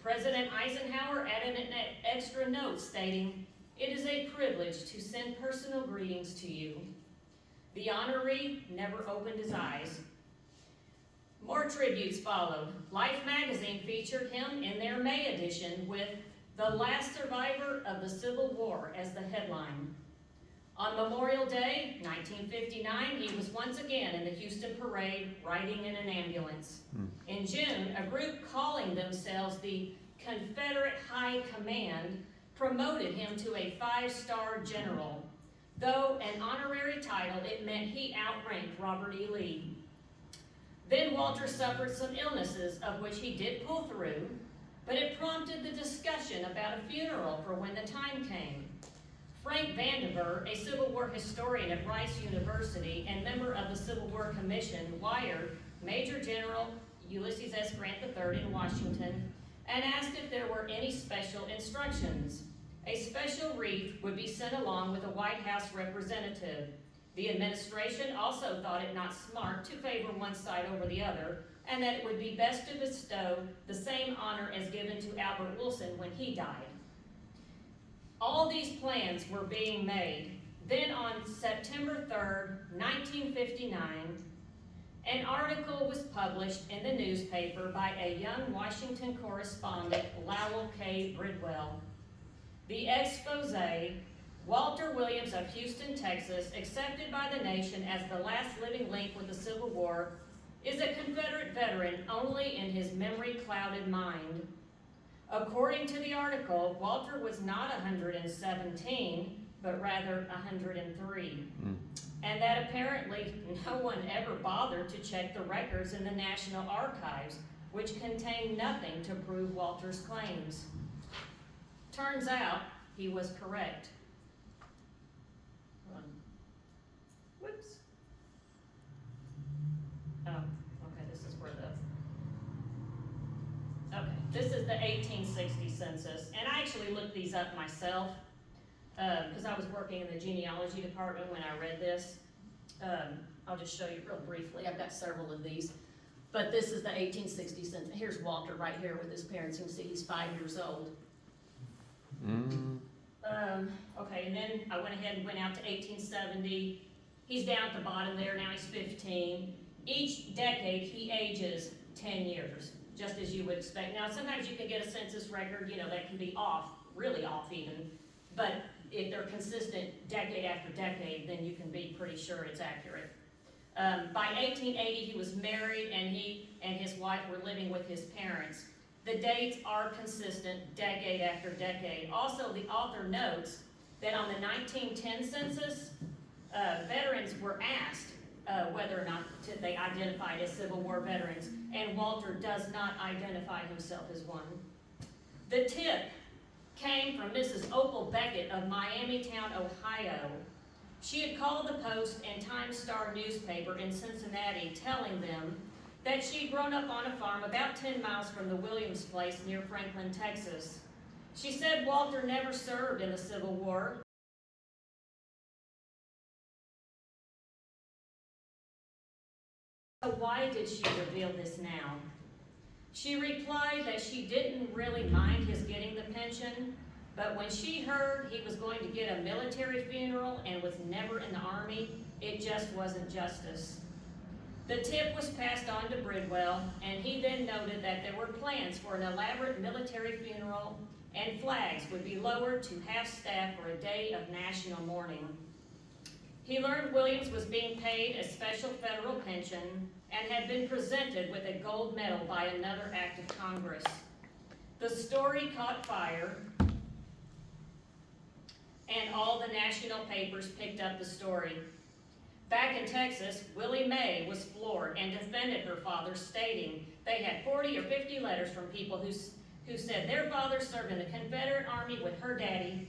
President Eisenhower added an extra note stating, "It is a privilege to send personal greetings to you." The honoree never opened his eyes. More tributes followed. Life magazine featured him in their May edition with "The Last Survivor of the Civil War" as the headline. On Memorial Day, 1959, he was once again in the Houston Parade, riding in an ambulance. In June, a group calling themselves the Confederate High Command promoted him to a 5-star general. Though an honorary title, it meant he outranked Robert E. Lee. Then Walter suffered some illnesses, of which he did pull through, but it prompted the discussion about a funeral for when the time came. Frank Vandiver, a Civil War historian at Rice University and member of the Civil War Commission, wired Major General Ulysses S. Grant III in Washington and asked if there were any special instructions. A special wreath would be sent along with a White House representative. The administration also thought it not smart to favor one side over the other, and that it would be best to bestow the same honor as given to Albert Wilson when he died. All these plans were being made. Then on September 3rd, 1959, an article was published in the newspaper by a young Washington correspondent, Lowell K. Bridwell. The expose, Walter Williams of Houston, Texas, accepted by the nation as the last living link with the Civil War, is a Confederate veteran only in his memory-clouded mind. According to the article, Walter was not 117, but rather 103. And that apparently no one ever bothered to check the records in the National Archives, which contain nothing to prove Walter's claims. Turns out, he was correct. Whoops. Oh, okay, this is where okay, this is the 1860 census, and I actually looked these up myself, because I was working in the genealogy department when I read this. I'll just show you real briefly. I've got several of these. But this is the 1860 census. Here's Walter right here with his parents. You can see he's 5 years old. Okay, and then I went ahead and went out to 1870. He's down at the bottom there, now he's 15. Each decade, he ages 10 years, just as you would expect. Now, sometimes you can get a census record, that can be off, really off even. But if they're consistent decade after decade, then you can be pretty sure it's accurate. By 1880, he was married, and he and his wife were living with his parents. The dates are consistent decade after decade. Also, the author notes that on the 1910 census, veterans were asked whether or not they identified as Civil War veterans, and Walter does not identify himself as one. The tip came from Mrs. Opal Beckett of Miamitown, Ohio. She had called the Post and Times-Star newspaper in Cincinnati, telling them that she'd grown up on a farm about 10 miles from the Williams place near Franklin, Texas. She said Walter never served in the Civil War. So why did she reveal this now? She replied that she didn't really mind his getting the pension, but when she heard he was going to get a military funeral and was never in the Army, it just wasn't justice. The tip was passed on to Bridwell, and he then noted that there were plans for an elaborate military funeral, and flags would be lowered to half-staff for a day of national mourning. He learned Williams was being paid a special federal pension and had been presented with a gold medal by another act of Congress. The story caught fire, and all the national papers picked up the story. Back in Texas, Willie Mae was floored and defended her father, stating they had 40 or 50 letters from people who said their father served in the Confederate Army with her daddy,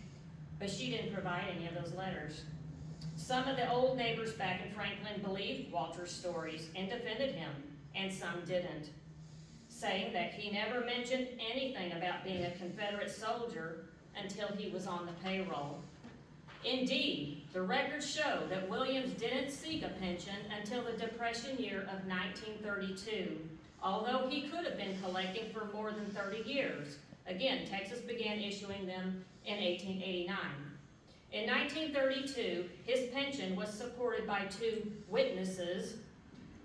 but she didn't provide any of those letters. Some of the old neighbors back in Franklin believed Walter's stories and defended him, and some didn't, saying that he never mentioned anything about being a Confederate soldier until he was on the payroll. Indeed, the records show that Williams didn't seek a pension until the Depression year of 1932, although he could have been collecting for more than 30 years. Again, Texas began issuing them in 1889. In 1932, his pension was supported by 2 witnesses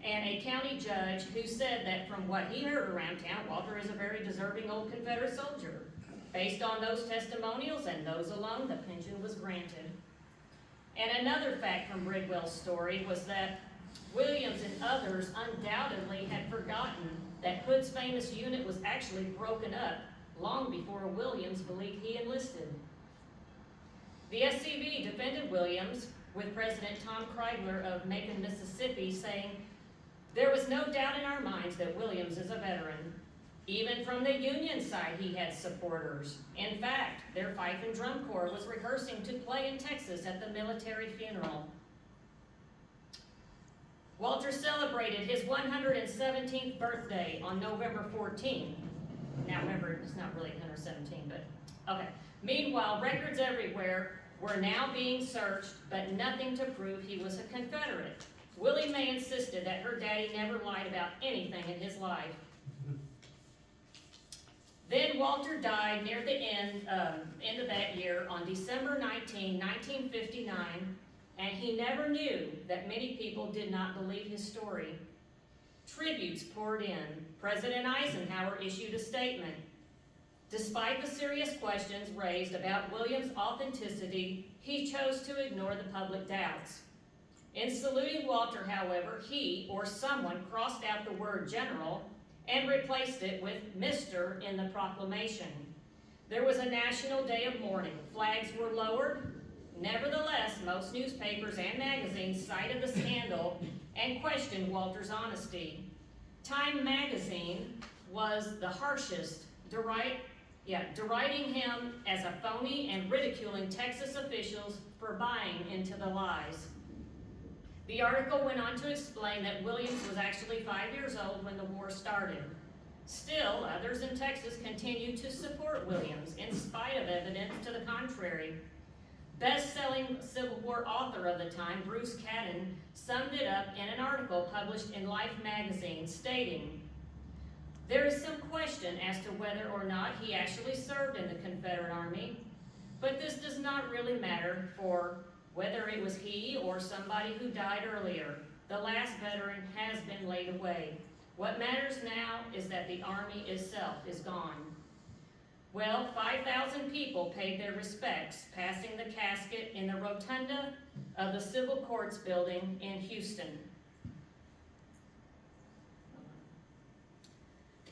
and a county judge who said that from what he heard around town, Walter is a very deserving old Confederate soldier. Based on those testimonials and those alone, the pension was granted. And another fact from Bridwell's story was that Williams and others undoubtedly had forgotten that Hood's famous unit was actually broken up long before Williams believed he enlisted. The SCV defended Williams with President Tom Kreigler of Macon, Mississippi, saying, "There was no doubt in our minds that Williams is a veteran. Even from the Union side, he had supporters. In fact, their fife and drum corps was rehearsing to play in Texas at the military funeral." Walter celebrated his 117th birthday on November 14th. Now remember, it's not really 117, but okay. Meanwhile, records everywhere were now being searched, but nothing to prove he was a Confederate. Willie Mae insisted that her daddy never lied about anything in his life. Then Walter died near the end of that year on December 19, 1959, and he never knew that many people did not believe his story. Tributes poured in. President Eisenhower issued a statement. Despite the serious questions raised about Williams' authenticity, he chose to ignore the public doubts. In saluting Walter, however, he or someone crossed out the word general and replaced it with Mr. in the proclamation. There was a national day of mourning. Flags were lowered. Nevertheless, most newspapers and magazines cited the scandal and questioned Walter's honesty. Time magazine was the harshest, deriding him as a phony and ridiculing Texas officials for buying into the lies. The article went on to explain that Williams was actually 5 years old when the war started. Still, others in Texas continued to support Williams in spite of evidence to the contrary. Best-selling Civil War author of the time, Bruce Catton, summed it up in an article published in Life magazine stating, "There is some question as to whether or not he actually served in the Confederate Army, but this does not really matter for whether it was he or somebody who died earlier. The last veteran has been laid away. What matters now is that the Army itself is gone." Well, 5,000 people paid their respects, passing the casket in the rotunda of the Civil Courts building in Houston.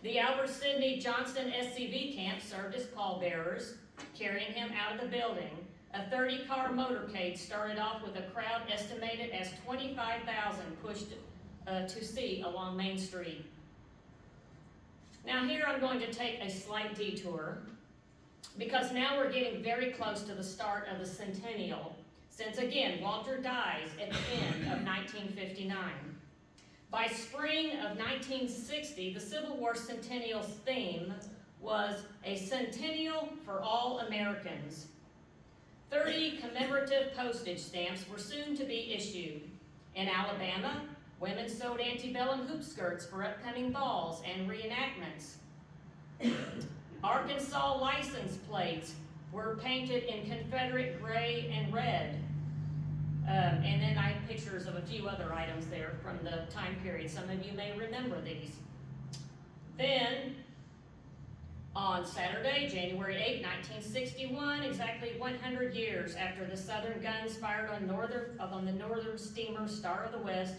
The Albert Sidney Johnston SCV camp served as pallbearers, carrying him out of the building. A 30-car motorcade started off with a crowd estimated as 25,000 pushed to see along Main Street. Now here I'm going to take a slight detour because now we're getting very close to the start of the centennial, since again, Walter dies at the end of 1959. By spring of 1960, the Civil War Centennial's theme was a centennial for all Americans. 30 commemorative postage stamps were soon to be issued. In Alabama, women sewed antebellum hoop skirts for upcoming balls and reenactments. Arkansas license plates were painted in Confederate gray and red. And then I have pictures of a few other items there from the time period. Some of you may remember these. Then, on Saturday, January 8, 1961, exactly 100 years after the Southern guns fired on the northern steamer Star of the West,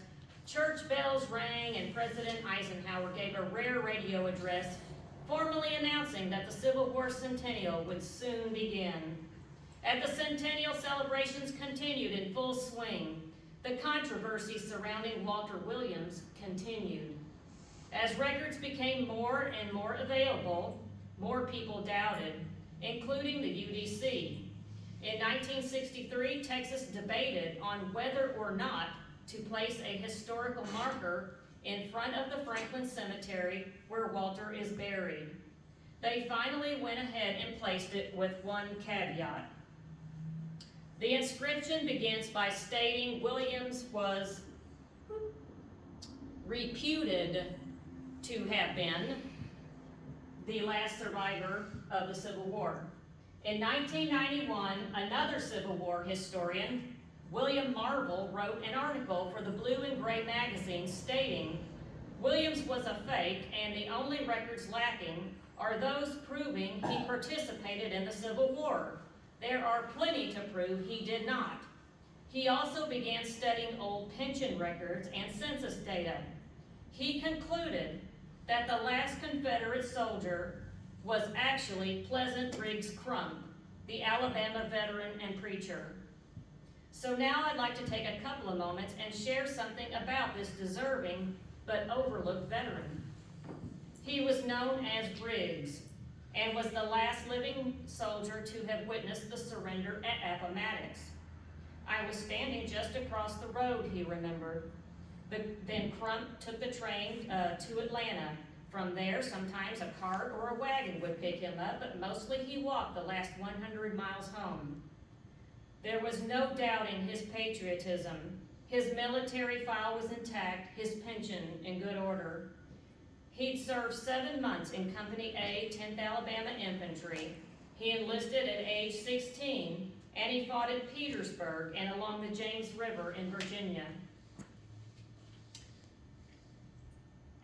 church bells rang and President Eisenhower gave a rare radio address formally announcing that the Civil War Centennial would soon begin. As the centennial celebrations continued in full swing, the controversy surrounding Walter Williams continued. As records became more and more available, more people doubted, including the UDC. In 1963, Texas debated on whether or not to place a historical marker in front of the Franklin Cemetery where Walter is buried. They finally went ahead and placed it with one caveat. The inscription begins by stating Williams was reputed to have been the last survivor of the Civil War. In 1991, another Civil War historian, William Marvel, wrote an article for the Blue and Gray magazine stating, Williams was a fake and the only records lacking are those proving he participated in the Civil War. There are plenty to prove he did not. He also began studying old pension records and census data. He concluded that the last Confederate soldier was actually Pleasant Briggs Crump, the Alabama veteran and preacher. So now I'd like to take a couple of moments and share something about this deserving but overlooked veteran. He was known as Briggs and was the last living soldier to have witnessed the surrender at Appomattox. I was standing just across the road, he remembered. Then Crump took the train to Atlanta. From there, sometimes a cart or a wagon would pick him up, but mostly he walked the last 100 miles home. There was no doubting his patriotism. His military file was intact, his pension in good order. He'd served 7 months in Company A, 10th Alabama Infantry. He enlisted at age 16, and he fought at Petersburg and along the James River in Virginia.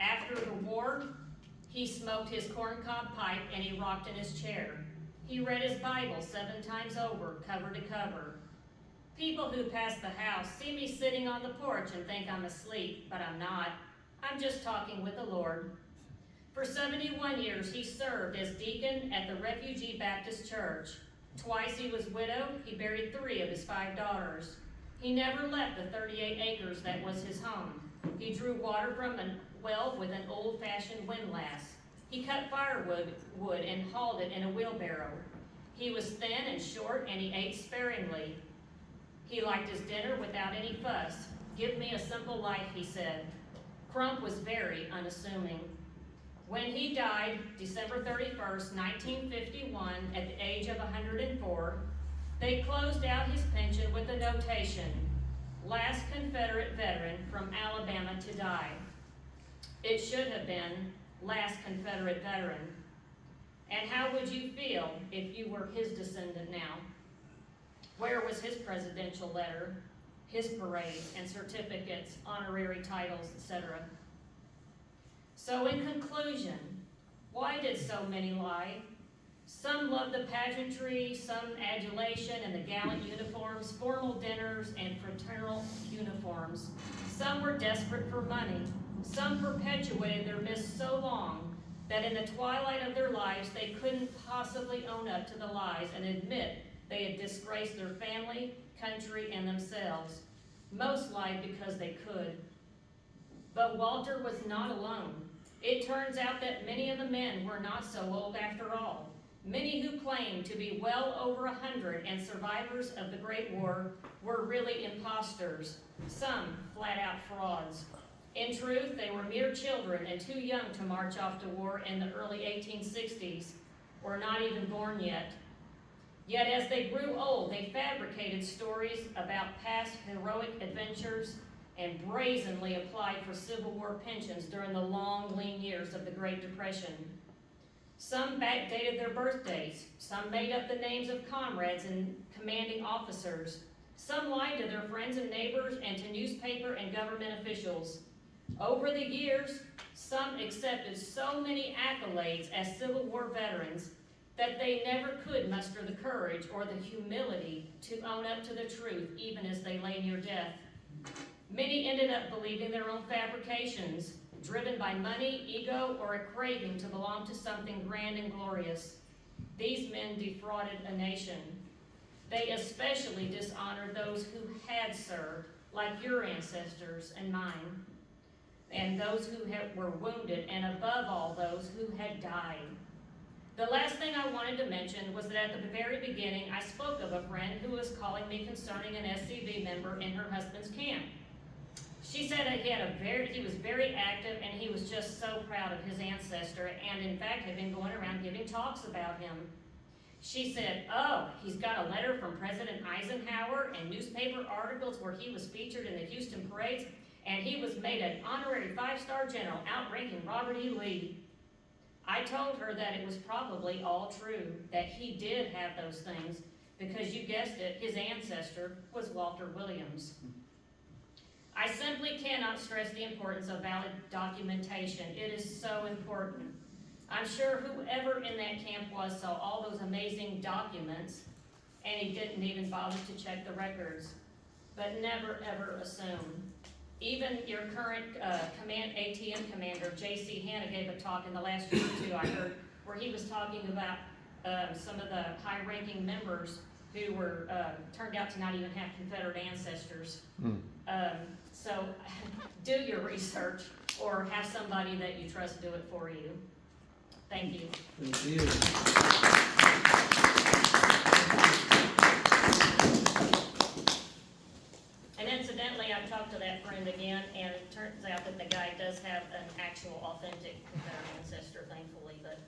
After the war, He smoked his corncob pipe and he rocked in his chair. He read his Bible 7 times over, cover to cover. People who pass the house see me sitting on the porch and think I'm asleep, but I'm not. I'm just talking with the Lord. For 71 years, he served as deacon at the Refugee Baptist Church. Twice he was widowed. He buried 3 of his 5 daughters. He never left the 38 acres that was his home. He drew water from a well with an old-fashioned windlass. He cut firewood and hauled it in a wheelbarrow. He was thin and short, and he ate sparingly. He liked his dinner without any fuss. Give me a simple life, he said. Crump was very unassuming. When he died, December 31st, 1951, at the age of 104, they closed out his pension with a notation, last Confederate veteran from Alabama to die. It should have been last Confederate veteran. And how would you feel if you were his descendant now? Where was his presidential letter, his parades and certificates, honorary titles, etc.? So in conclusion, why did so many lie? Some loved the pageantry, some adulation and the gallant uniforms, formal dinners and fraternal uniforms. Some were desperate for money. Some perpetuated their myths so long that in the twilight of their lives they couldn't possibly own up to the lies and admit they had disgraced their family, country, and themselves. Most lied because they could. But Walter was not alone. It turns out that many of the men were not so old after all. Many who claimed to be well over 100 and survivors of the Great War were really imposters, some flat-out frauds. In truth, they were mere children and too young to march off to war in the early 1860s, or not even born yet. Yet as they grew old, they fabricated stories about past heroic adventures and brazenly applied for Civil War pensions during the long, lean years of the Great Depression. Some backdated their birthdays. Some made up the names of comrades and commanding officers. Some lied to their friends and neighbors and to newspaper and government officials. Over the years, some accepted so many accolades as Civil War veterans that they never could muster the courage or the humility to own up to the truth, even as they lay near death. Many ended up believing their own fabrications, driven by money, ego, or a craving to belong to something grand and glorious. These men defrauded a nation. They especially dishonored those who had served, like your ancestors and mine, and those who were wounded, and above all, those who had died. The last thing I wanted to mention was that at the very beginning, I spoke of a friend who was calling me concerning an SCV member in her husband's camp. She said that he was very active and he was just so proud of his ancestor and in fact had been going around giving talks about him. She said, oh, he's got a letter from President Eisenhower and newspaper articles where he was featured in the Houston parades and he was made an honorary 5-star general, outranking Robert E. Lee. I told her that it was probably all true, that he did have those things, because you guessed it, his ancestor was Walter Williams. I simply cannot stress the importance of valid documentation. It is so important. I'm sure whoever in that camp was saw all those amazing documents, and he didn't even bother to check the records. But never ever assume. Even your current ATM commander, J.C. Hanna, gave a talk in the last year or two, I heard, where he was talking about some of the high-ranking members who were turned out to not even have Confederate ancestors. So do your research or have somebody that you trust do it for you. Thank you. Thank you. And incidentally, I've talked to that friend again, and it turns out that the guy does have an actual authentic Confederate ancestor, thankfully, but